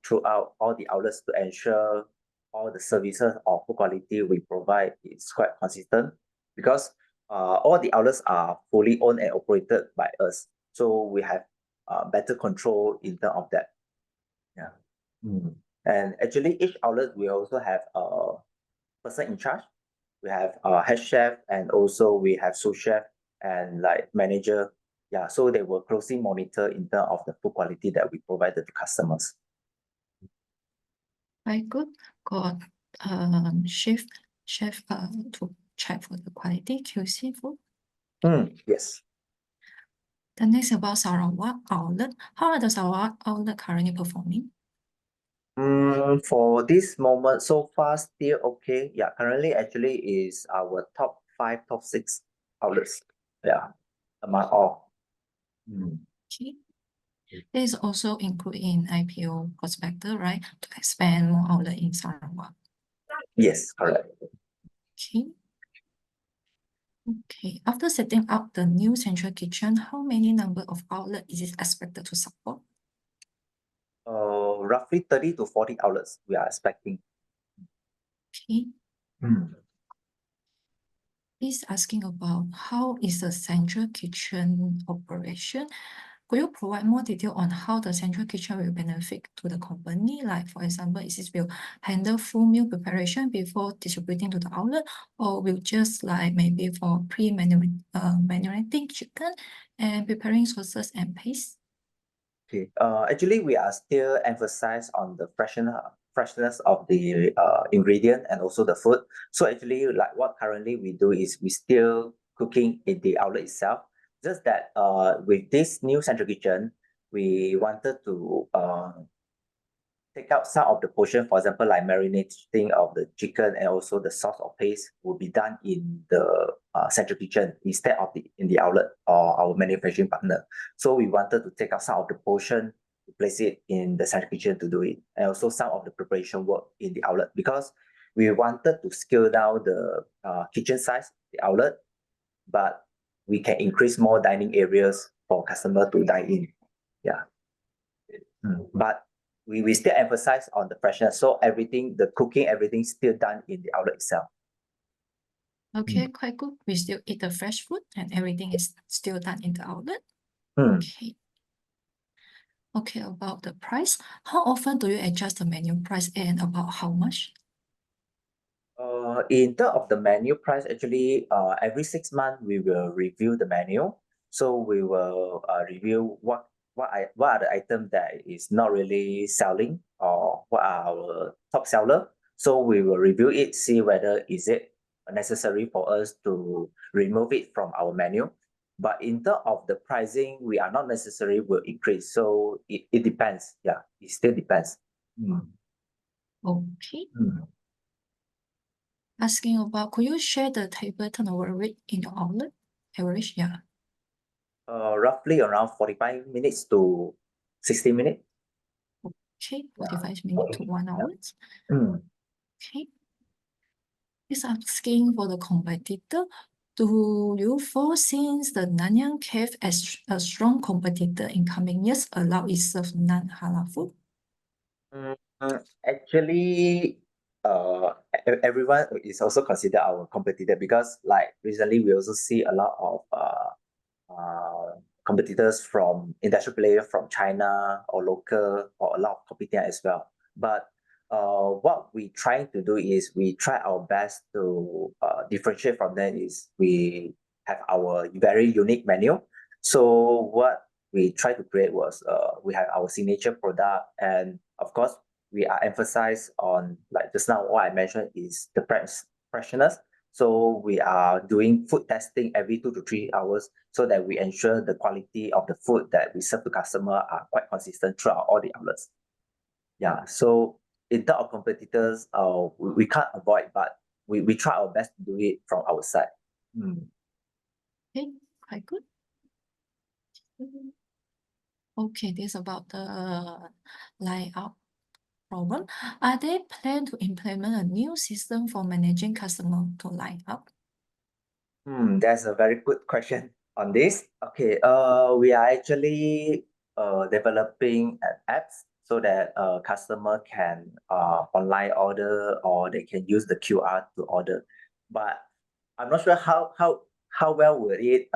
throughout all the outlets to ensure all the services or food quality we provide is quite consistent, because all the outlets are fully owned and operated by us. So we have better control in terms of that. Yeah. And actually, each outlet we also have a person in charge. We have a head chef, and also we have sous chef and like manager. Yeah, so they will closely monitor in terms of the food quality that we provided to customers.
Very good. Got chef to check for the quality QC food.
Yes.
The next about Sarawak outlet. How are the Sarawak outlet currently performing?
For this moment, so far still okay. Yeah, currently actually is our top 5, top 6 outlets. Yeah, among all.
Okay. This is also included in IPO prospectus, right? To expand more outlet in Sarawak.
Yes, correct.
Okay. Okay. After setting up the new central kitchen, how many number of outlets is it expected to support?
Roughly 30 to 40 outlets we are expecting.
Okay. He's asking about how is the central kitchen operation. Could you provide more detail on how the central kitchen will benefit to the company? Like, for example, is this will handle full meal preparation before distributing to the outlet, or will just like maybe for marinating chicken and preparing sauces and paste?
Okay. Actually, we are still emphasize on the freshness of the ingredient and also the food. So actually, like what currently we do is we still cooking in the outlet itself. Just that with this new central kitchen, we wanted to take out some of the portion, for example, like marinating of the chicken and also the sauce or paste will be done in the central kitchen instead of in the outlet or our manufacturing partner. So we wanted to take out some of the portion to place it in the central kitchen to do it, and also some of the preparation work in the outlet, because we wanted to scale down the kitchen size, the outlet, but we can increase more dining areas for customer to dine in. Yeah. But we still emphasize on the freshness. So everything, the cooking, everything still done in the outlet itself.
Okay, quite good. We still eat the fresh food and everything is still done in the outlet.
Mm.
Okay. Okay, about the price. How often do you adjust the menu price and about how much?
In terms of the menu price, actually, every 6 months we will review the menu. So we will review what are the items that is not really selling, or what are our top seller. So we will review it, see whether is it necessary for us to remove it from our menu. But in terms of the pricing, we are not necessarily will increase. So it depends. Yeah, it still depends.
Okay. Asking about, could you share the table turnover rate in your outlet? Average, yeah.
Roughly around 45 minutes to 60 minutes.
Okay, 45 minutes to 1 hour.
Mm.
Okay. Is asking for the competitor. Do you foresee the Nanyang Cafe as a strong competitor in coming years, allow it serve non-halal food?
Actually, everyone is also considered our competitor because like recently we also see a lot of competitors from industrial player from China or local or a lot of kopitiam as well. But what we trying to do is we try our best to differentiate from them is we have our very unique menu. So what we try to create was we have our signature product, and of course we are emphasized on, like just now what I mentioned is the freshness. So we are doing food testing every 2 to 3 hours so that we ensure the quality of the food that we serve to customer are quite consistent throughout all the outlets. Yeah, so in terms of competitors, we can't avoid, but we try our best to do it from our side.
Okay, quite good. Okay, this is about the line-up problem. Are they plan to implement a new system for managing customer to line up?
That's a very good question on this. Okay, we are actually developing an apps so that customer can online order or they can use the QR to order. But I'm not sure how well will it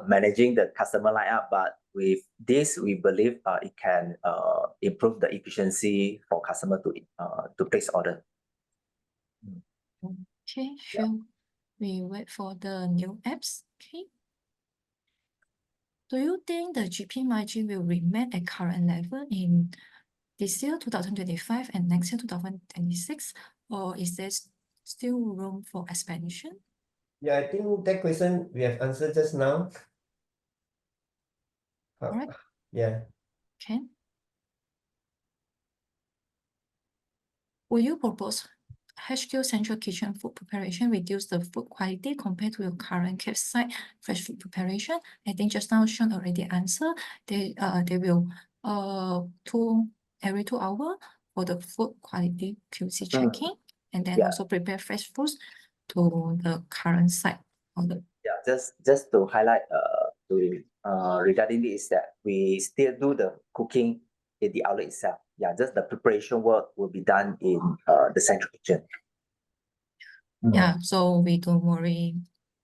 managing the customer lineup. But with this, we believe it can improve the efficiency for customer to place order.
Okay, sure. We wait for the new apps. Okay. Do you think the GP margin will remain at current level in this year, 2025, and next year, 2026, or is there still room for expansion?
Yeah, I think that question we have answered just now.
Alright.
Yeah.
Okay. Will you propose HQ central kitchen food preparation reduce the food quality compared to your current campsite fresh food preparation? I think just now Sean already answered. They will every 2 hours for the food quality QC checking, and then
Yeah.
also prepare fresh foods to the current site order.
Yeah, just to highlight regarding this, that we still do the cooking in the outlet itself. Yeah, just the preparation work will be done in the central kitchen.
Yeah, so we don't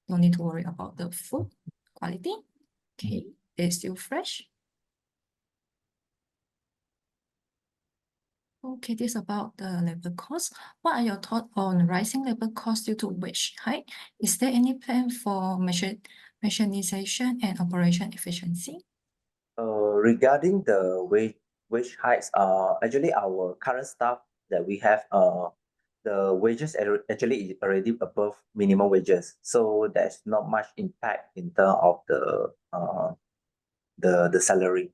need to worry about the food quality. Okay, it's still fresh. Okay, this is about the labor cost. What are your thoughts on rising labor costs due to wage hike? Is there any plan for mechanization and operation efficiency?
Regarding the wage hikes, actually our current staff that we have, the wages actually is already above minimum wages, so there's not much impact in terms of the salary.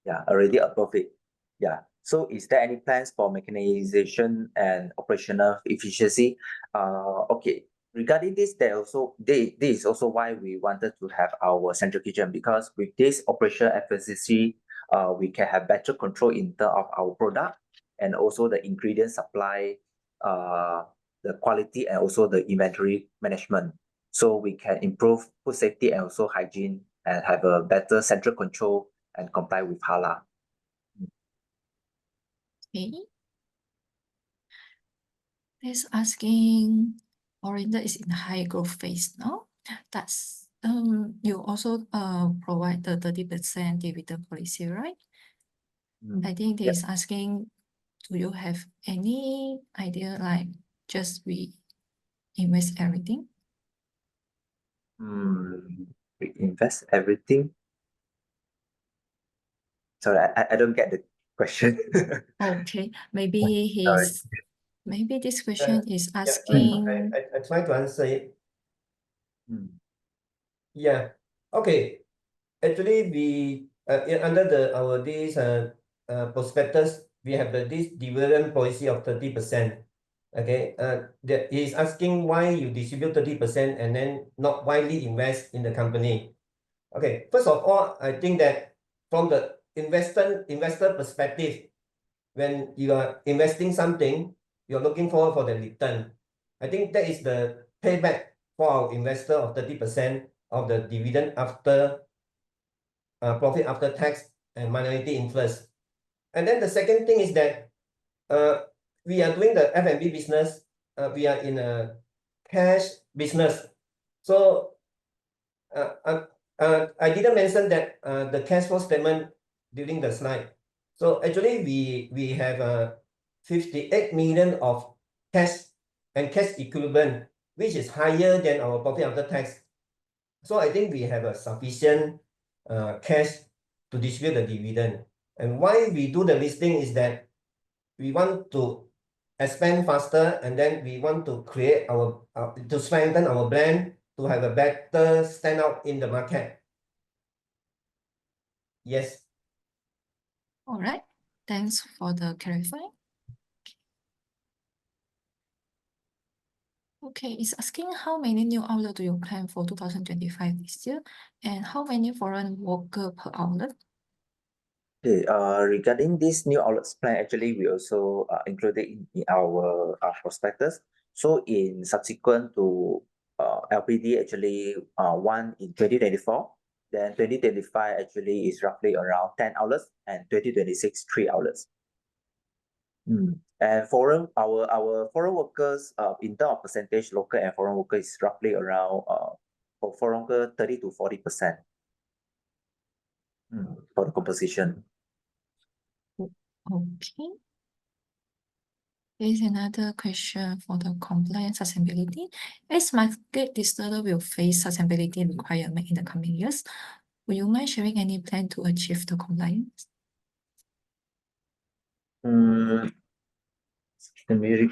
Yeah, already above it. Yeah. So is there any plans for mechanization and operational efficiency? Okay. Regarding this, this is also why we wanted to have our central kitchen, because with this operational efficiency, we can have better control in terms of our product and also the ingredient supply, the quality, and also the inventory management. So we can improve food safety and also hygiene and have a better central control and comply with halal.
Okay. This asking Oriental is in high growth phase now. That's you also provide the 30% dividend policy, right? I think this is asking, do you have any idea like just we invest everything?
We invest everything. Sorry, I don't get the question.
Okay, maybe maybe this question is
Yeah,
asking.
I try to answer it. Yeah. Okay. Actually, we under our this prospectus, we have this dividend policy of 30%. Okay. That is asking why you distribute 30% and then not widely invest in the company. Okay, first of all, I think that from the investor perspective, when you are investing something, you're looking forward for the return. I think that is the payback for our investor of 30% of the dividend after profit after tax and minority interest. And then the second thing is that we are doing the F&B business. We are in a cash business. So I didn't mention that the cash flow statement during the slide. So actually we have 58 million of cash and cash equivalent, which is higher than our profit after tax. So I think we have a sufficient cash to distribute the dividend. And why we do the listing is that we want to expand faster, and then we want to create our to strengthen our brand, to have a better stand out in the market. Yes.
All right. Thanks for the clarifying. Okay, it's asking how many new outlets do you plan for 2025 this year, and how many foreign worker per outlet?
Okay, regarding this new outlets plan, actually, we also included in our prospectus. So in subsequent to LPD, actually, one in 2024, then 2025 actually is roughly around 10 outlets, and 2026, 3 outlets. And foreign, our foreign workers, in terms of percentage, local and foreign workers is roughly around for foreign worker 30 to 40% for the composition.
Okay. Here's another question for the compliance sustainability. As market disorder will face sustainability requirement in the coming years, will you mind sharing any plan to achieve the compliance?
Sustainability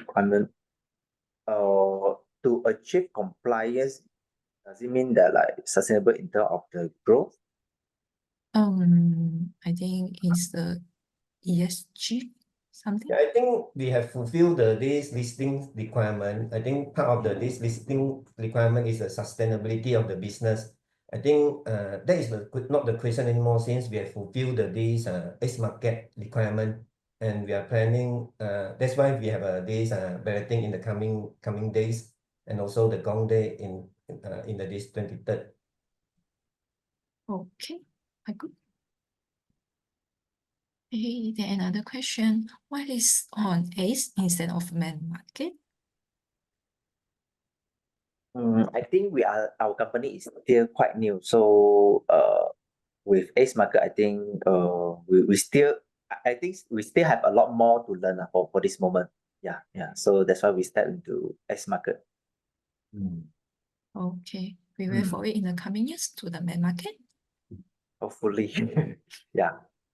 requirement. To achieve compliance, does it mean that like sustainable in terms of the growth?
I think it's the ESG something.
Yeah, I think we have fulfilled this listing requirement. I think part of this listing requirement is the sustainability of the business. I think that is not the question anymore, since we have fulfilled this X market requirement, and we are planning. That's why we have this balloting in the coming days, and also the Gong Day in this 23rd.
Okay, good. Okay, then another question. Why is on ACE instead of main market?
I think our company is still quite new. So with ACE market, I think we still have a lot more to learn for this moment. Yeah. So that's why we step into ACE market.
Okay, we wait for it in the coming years to the main market.
Hopefully. Yeah.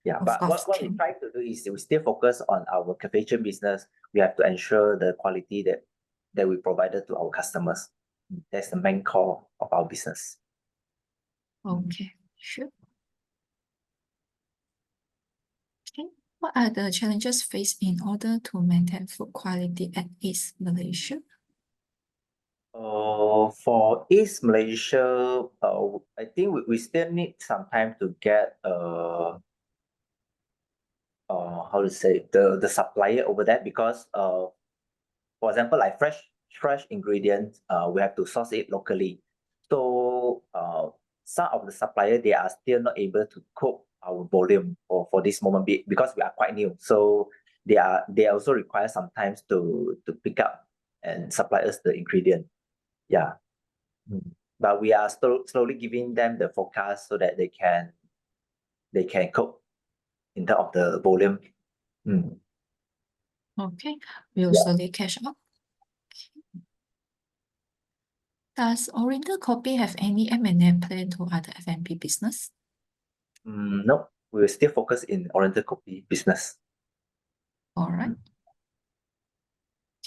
Of
But
course,
what we try to do is we still focus on our confection business. We have to ensure the quality that we provided to our customers. That's the main core of our business.
Okay, sure. Okay, what are the challenges faced in order to maintain food quality at East Malaysia?
For East Malaysia, I think we still need some time to get how to say the supplier over there, because for example, like fresh ingredients, we have to source it locally. So some of the suppliers, they are still not able to cope our volume for this moment because we are quite new. So they also require sometimes to pick up and supply us the ingredient. Yeah. But we are slowly giving them the forecast so that they can cope in terms of the volume.
Okay, we'll slowly catch up. Okay. Does Oriental Kopi have any M&A plan to other F&B business?
No, we will still focus in Oriental Kopi business.
All right.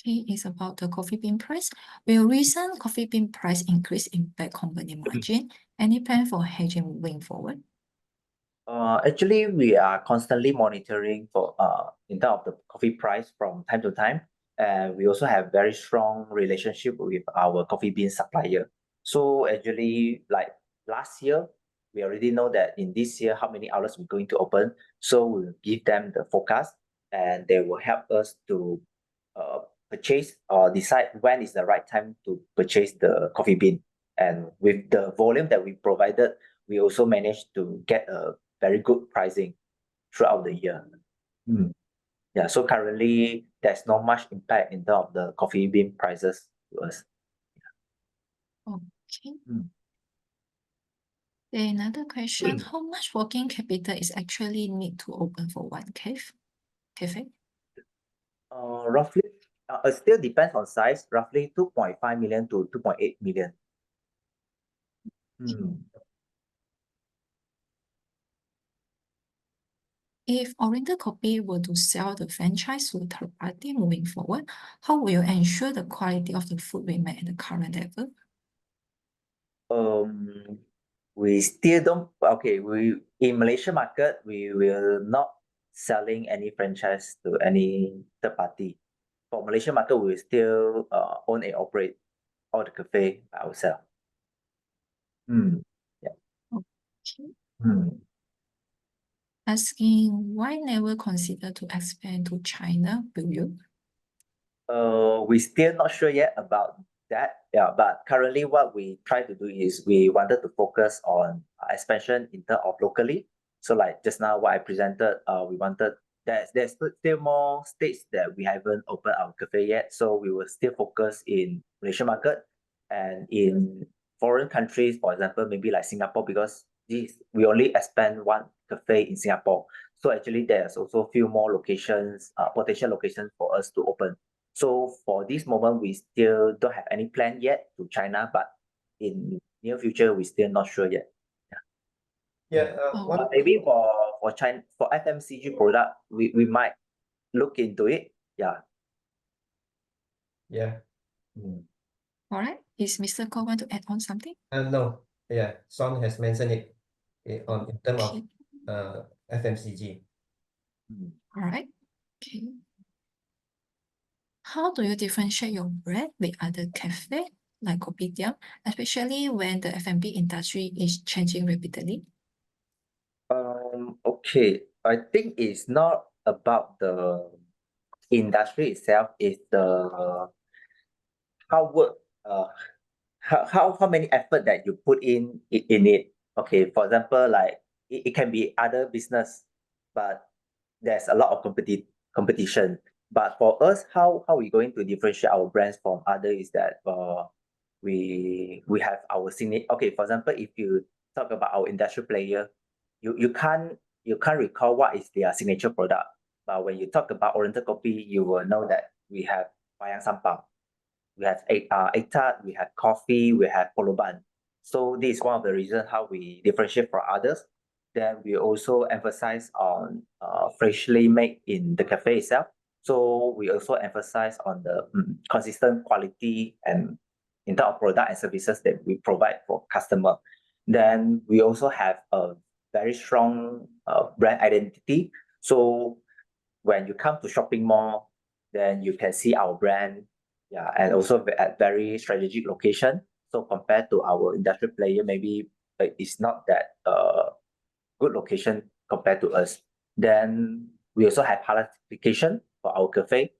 Okay, it's about the coffee bean price. Will recent coffee bean price increase impact company margin? Any plan for hedging moving forward?
Actually, we are constantly monitoring for in terms of the coffee price from time to time. And we also have very strong relationship with our coffee bean supplier. So actually, like last year, we already know that in this year, how many outlets we're going to open. So we'll give them the forecast and they will help us to purchase or decide when is the right time to purchase the coffee bean. And with the volume that we provided, we also managed to get a very good pricing throughout the year. Yeah, so currently there's not much impact in terms of the coffee bean prices to us.
Okay.
Mm.
Then another question, how much working capital is actually need to open for one cafe?
Roughly, it still depends on size, roughly 2.5 million to 2.8 million.
If Oriental Kopi were to sell the franchise to a third party moving forward, how will you ensure the quality of the food remain at the current level?
We still don't, okay, in Malaysia market, we will not selling any franchise to any third party. For Malaysia market, we will still own and operate all the cafe by ourselves. Yeah.
Okay. Asking why never consider to expand to China, will you?
We still not sure yet about that. Yeah, but currently what we try to do is we wanted to focus on expansion in terms of locally. So like just now what I presented, we wanted there's still more states that we haven't opened our cafe yet. So we will still focus in Malaysia market and in foreign countries, for example, maybe like Singapore, because we only expand one cafe in Singapore. So actually there's also a few more locations, potential locations for us to open. So for this moment, we still don't have any plan yet to China, but in near future, we still not sure yet.
Yeah,
But maybe for China, for FMCG product, we might look into it. Yeah.
yeah.
All right. Is Mr. Koh want to add on something?
No, yeah, Sean has mentioned it in terms
Okay.
of FMCG.
All right. Okay. How do you differentiate your brand with other cafe like kopitiam, especially when the F&B industry is changing rapidly?
Okay. I think it's not about the industry itself, it's the how work how many effort that you put in it. Okay, for example, like it can be other business, but there's a lot of competition. But for us, how we going to differentiate our brands from other is that we have our signature. Okay, for example, if you talk about our industrial player, you can't recall what is their signature product. But when you talk about Oriental Kopi, you will know that we have wayang sampang, we have egg tart, we have coffee, we have polo bun. So this is one of the reasons how we differentiate from others. Then we also emphasize on freshly made in the cafe itself. So we also emphasize on the consistent quality and in terms of product and services that we provide for customer. Then we also have a very strong brand identity. So when you come to shopping mall, then you can see our brand, yeah, and also at very strategic location. So compared to our industrial player, maybe it's not that good location compared to us. Then we also have halal certification for our cafe.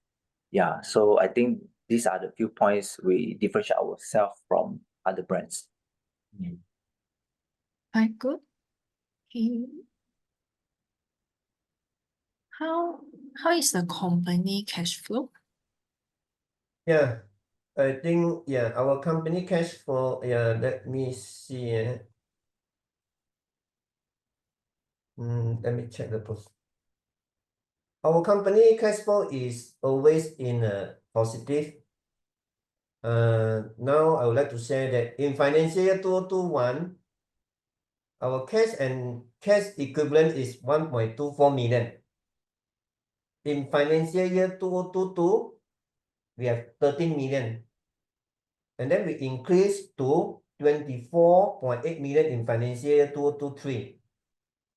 Yeah, so I think these are the few points we differentiate ourselves from other brands.
Very good. Okay. How is the company cash flow?
Yeah, I think, yeah, our company cash flow, yeah, let me see. Let me check the post. Our company cash flow is always in a positive. Now I would like to say that in financial year 2021, our cash and cash equivalent is 1.24 million. In financial year 2022, we have 13 million. And then we increased to 24.8 million in financial year 2023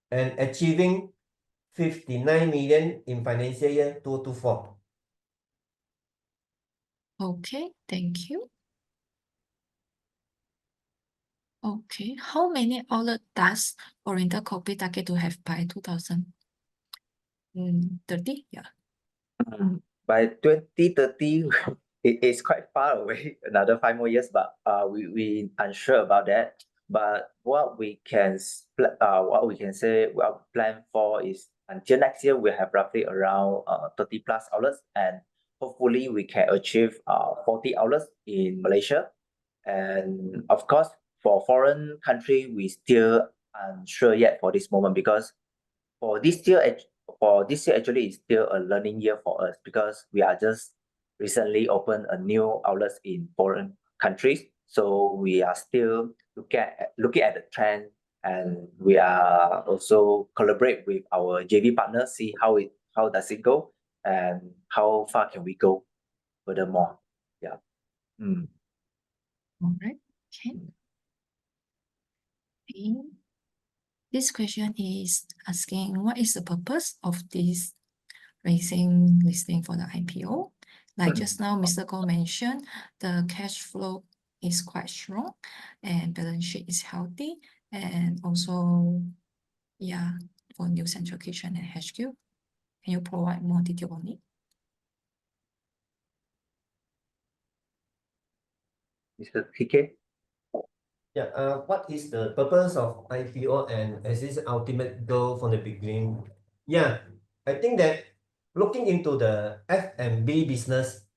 and achieving 59 million in financial year 2024.
Okay, thank you. Okay, how many outlet does Oriental Kopi target to have by 2030? Yeah.
By 2030, it is quite far away, another 5 more years, but we unsure about that. But what we can say, what we plan for is until next year we have roughly around 30 plus outlets, and hopefully we can achieve 40 outlets in Malaysia. And of course, for foreign country, we still unsure yet for this moment, because for this year, actually is still a learning year for us, because we are just recently opened a new outlets in foreign countries. So we are still looking at the trend, and we are also collaborate with our JV partners, see how does it go, and how far can we go furthermore. Yeah.
All right. Okay. This question is asking, what is the purpose of this raising listing for the IPO? Like just now, Mr. Goh mentioned, the cash flow is quite strong and balance sheet is healthy, and also, yeah, for new central kitchen and HQ. Can you provide more detail on it?
Mr. TK?
Yeah, what is the purpose of IPO and is this ultimate goal from the beginning? Yeah, I think that looking into the F&B business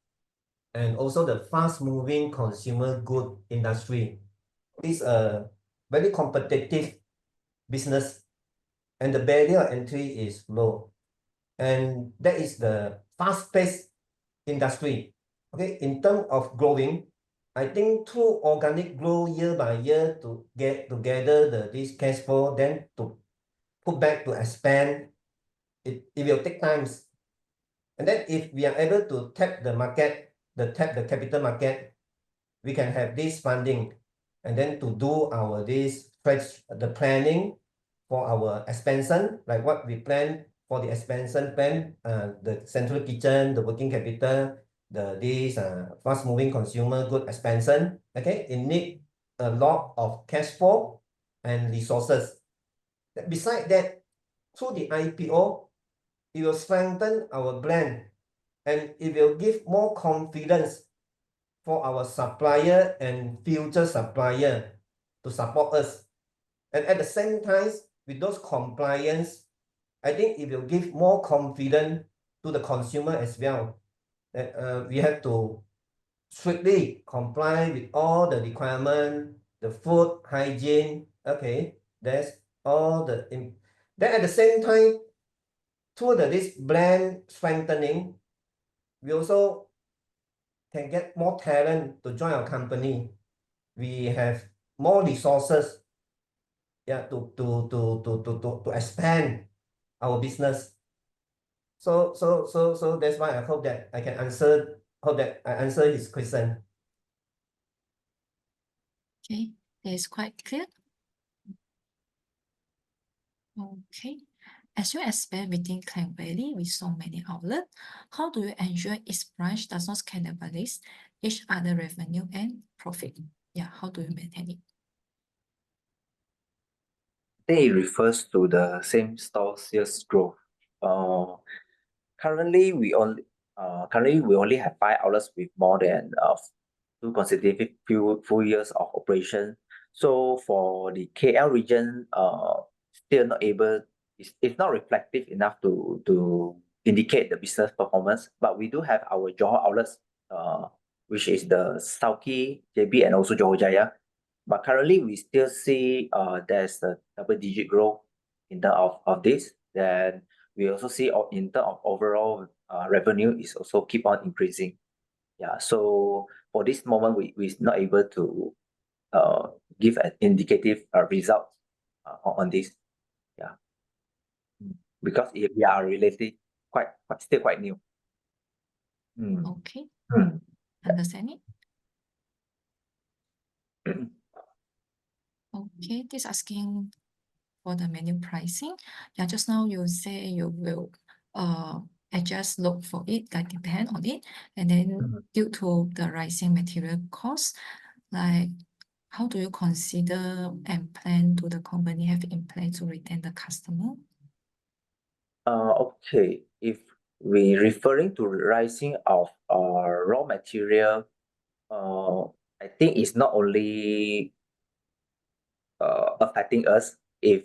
and also the fast-moving consumer good industry is a very competitive business, and the barrier of entry is low, and that is the fast-paced industry. Okay, in terms of growing, I think through organic growth year by year to get together this cash flow, then to put back to expand, it will take times. And then if we are able to tap the market, tap the capital market, we can have this funding, and then to do the planning for our expansion, like what we plan for the expansion plan, the central kitchen, the working capital, this fast-moving consumer good expansion. Okay, it need a lot of cash flow and resources. Besides that, through the IPO, it will strengthen our brand, and it will give more confidence for our supplier and future supplier to support us. And at the same time, with those compliance, I think it will give more confidence to the consumer as well. That we have to strictly comply with all the requirements, the food hygiene. Okay, that's all the. Then at the same time, through this brand strengthening, we also can get more talent to join our company. We have more resources, yeah, to expand our business. So that's why I hope that I answer his question.
Okay, that is quite clear. Okay. As you expand within Klang Valley with so many outlets, how do you ensure each branch does not cannibalize each other revenue and profit? Yeah, how do you maintain it?
I think it refers to the same store sales growth. Currently we only have 5 outlets with more than 2 consecutive full years of operation. So for the KL region, still not able, it's not reflective enough to indicate the business performance. But we do have our Johor outlets, which is the Sauki, JB, and also Johor Jaya. But currently we still see there's a double-digit growth in terms of this. Then we also see in terms of overall revenue is also keep on increasing. Yeah, so for this moment, we're not able to give an indicative result on this. Yeah, because we are relatively still quite new.
Okay, understand it. Okay, this asking for the menu pricing. Yeah, just now you say you will adjust look for it, like depend on it, and then due to the rising material costs, like how do you consider and plan do the company have in place to retain the customer?
Okay, if we referring to rising of raw material, I think it's not only affecting us. If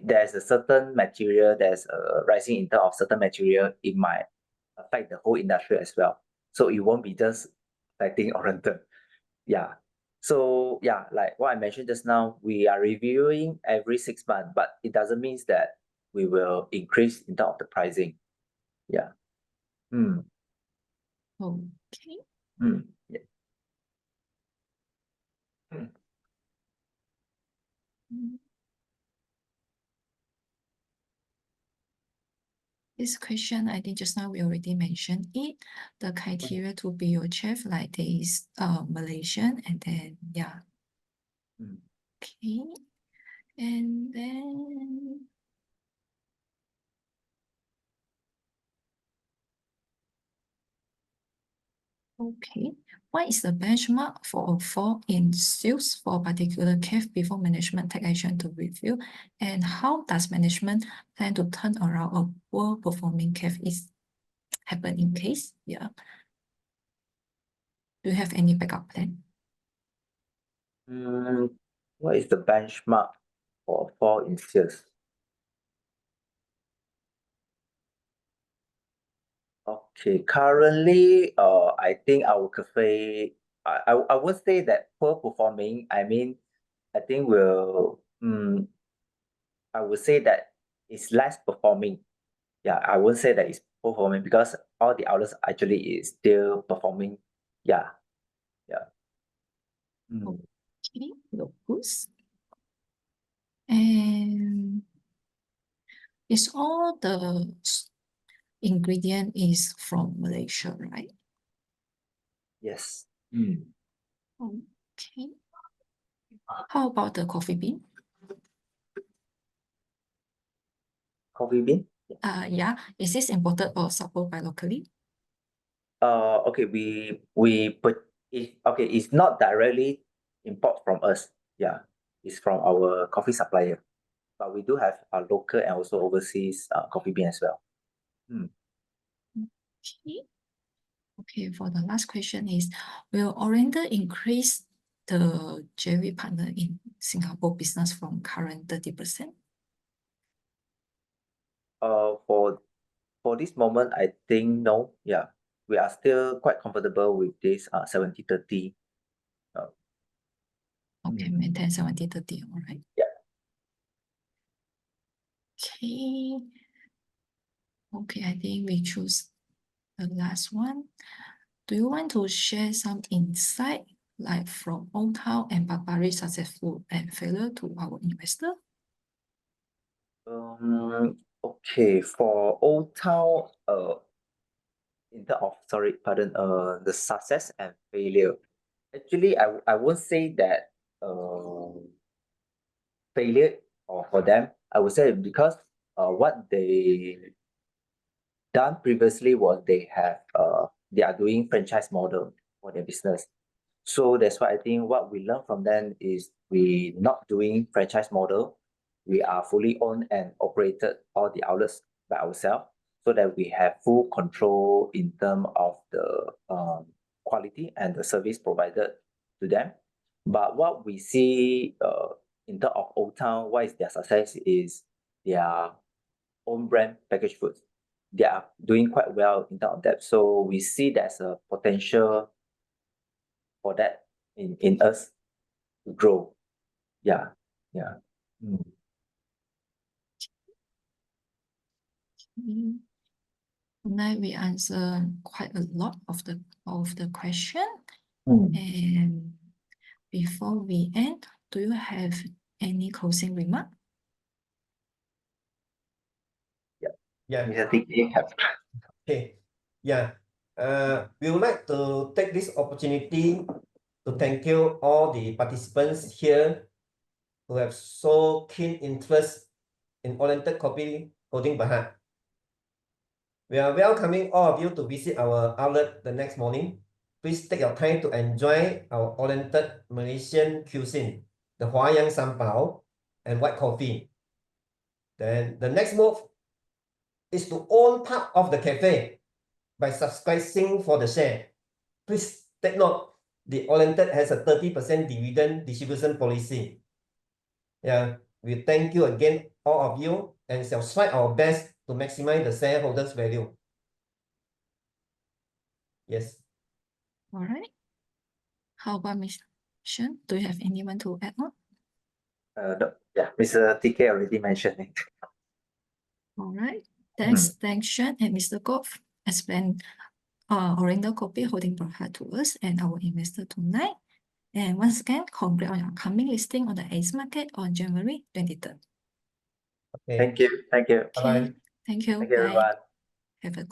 there's a certain material that's rising in terms of certain material, it might affect the whole industry as well. So it won't be just affecting Oriental. Yeah. So yeah, like what I mentioned just now, we are reviewing every 6 months, but it doesn't mean that we will increase in terms of the pricing. Yeah. Mm,
Okay.
yeah. Mm.
Mm. This question, I think just now we already mentioned it. The criteria to be your chef, like this Malaysian, and then yeah.
Mm.
Okay. And then okay. What is the benchmark for a fall in sales for a particular cafe before management take action to review? And how does management plan to turn around a poor performing cafe is happen in case? Yeah. Do you have any backup plan?
What is the benchmark for fall in sales? Okay, currently, I think our cafe, I would say that poor performing. I mean, I think I would say that it's less performing. Yeah, I won't say that it's performing because all the outlets actually is still performing. Yeah, yeah. Mm.
Okay, locus. And is all the ingredient is from Malaysia, right?
Yes. Mm.
Okay. How about the coffee bean?
Coffee bean?
Yeah. Is this imported or supplied by locally?
Okay, we put it. Okay, it's not directly import from us. Yeah, it's from our coffee supplier, but we do have a local and also overseas coffee bean as well. Mm.
Okay. Okay, for the last question is, will Oriental increase the JV partner in Singapore business from current 30%?
For this moment, I think no. Yeah, we are still quite comfortable with this 70/30.
Okay,
Mm.
maintain 70/30, all right.
Yeah.
Okay. Okay, I think we choose the last one. Do you want to share some insight like from Old Town and Barbary successful and failure to our investor?
Okay, for Old Town, in terms of, the success and failure. Actually, I won't say that failure or for them. I would say because what they done previously was they are doing franchise model for their business. So that's why I think what we learn from them is we not doing franchise model. We are fully owned and operated all the outlets by ourselves so that we have full control in terms of the quality and the service provided to them. But what we see in terms of Old Town, what is their success is their own brand packaged foods. They are doing quite well in terms of that. So we see there's a potential for that in us to grow. Yeah, yeah. Mm.
Tonight we answer quite a lot of the question.
Mm.
And before we end, do you have any closing remark?
Yeah.
Mr. TK have.
Okay. Yeah. We would like to take this opportunity to thank you all the participants here who have so keen interest in Oriental Kopi Holdings Bhd. We are welcoming all of you to visit our outlet the next morning please take your time to enjoy our Oriental Malaysian cuisine, the Huayang Sambal and white coffee. Then the next move is to own part of the cafe by subscribing for the share. Please take note, the Oriental has a 30% dividend distribution policy. Yeah, we thank you again, all of you, and shall try our best to maximize the shareholders' value. Yes.
All right. How about Mr. Shen? Do you have anyone to add on?
No, yeah, Mr. TK already mentioned it.
All right. Thanks, Shen and Mr. Goff explain Oriental Kopi Holdings Bhd to us and our investor tonight. And once again, congrats on your coming listing on the ACE market on January 23rd.
Okay.
Thank you. Thank you.
Bye-bye.
Okay. Thank you.
Thank you,
Bye.
everyone.
Have a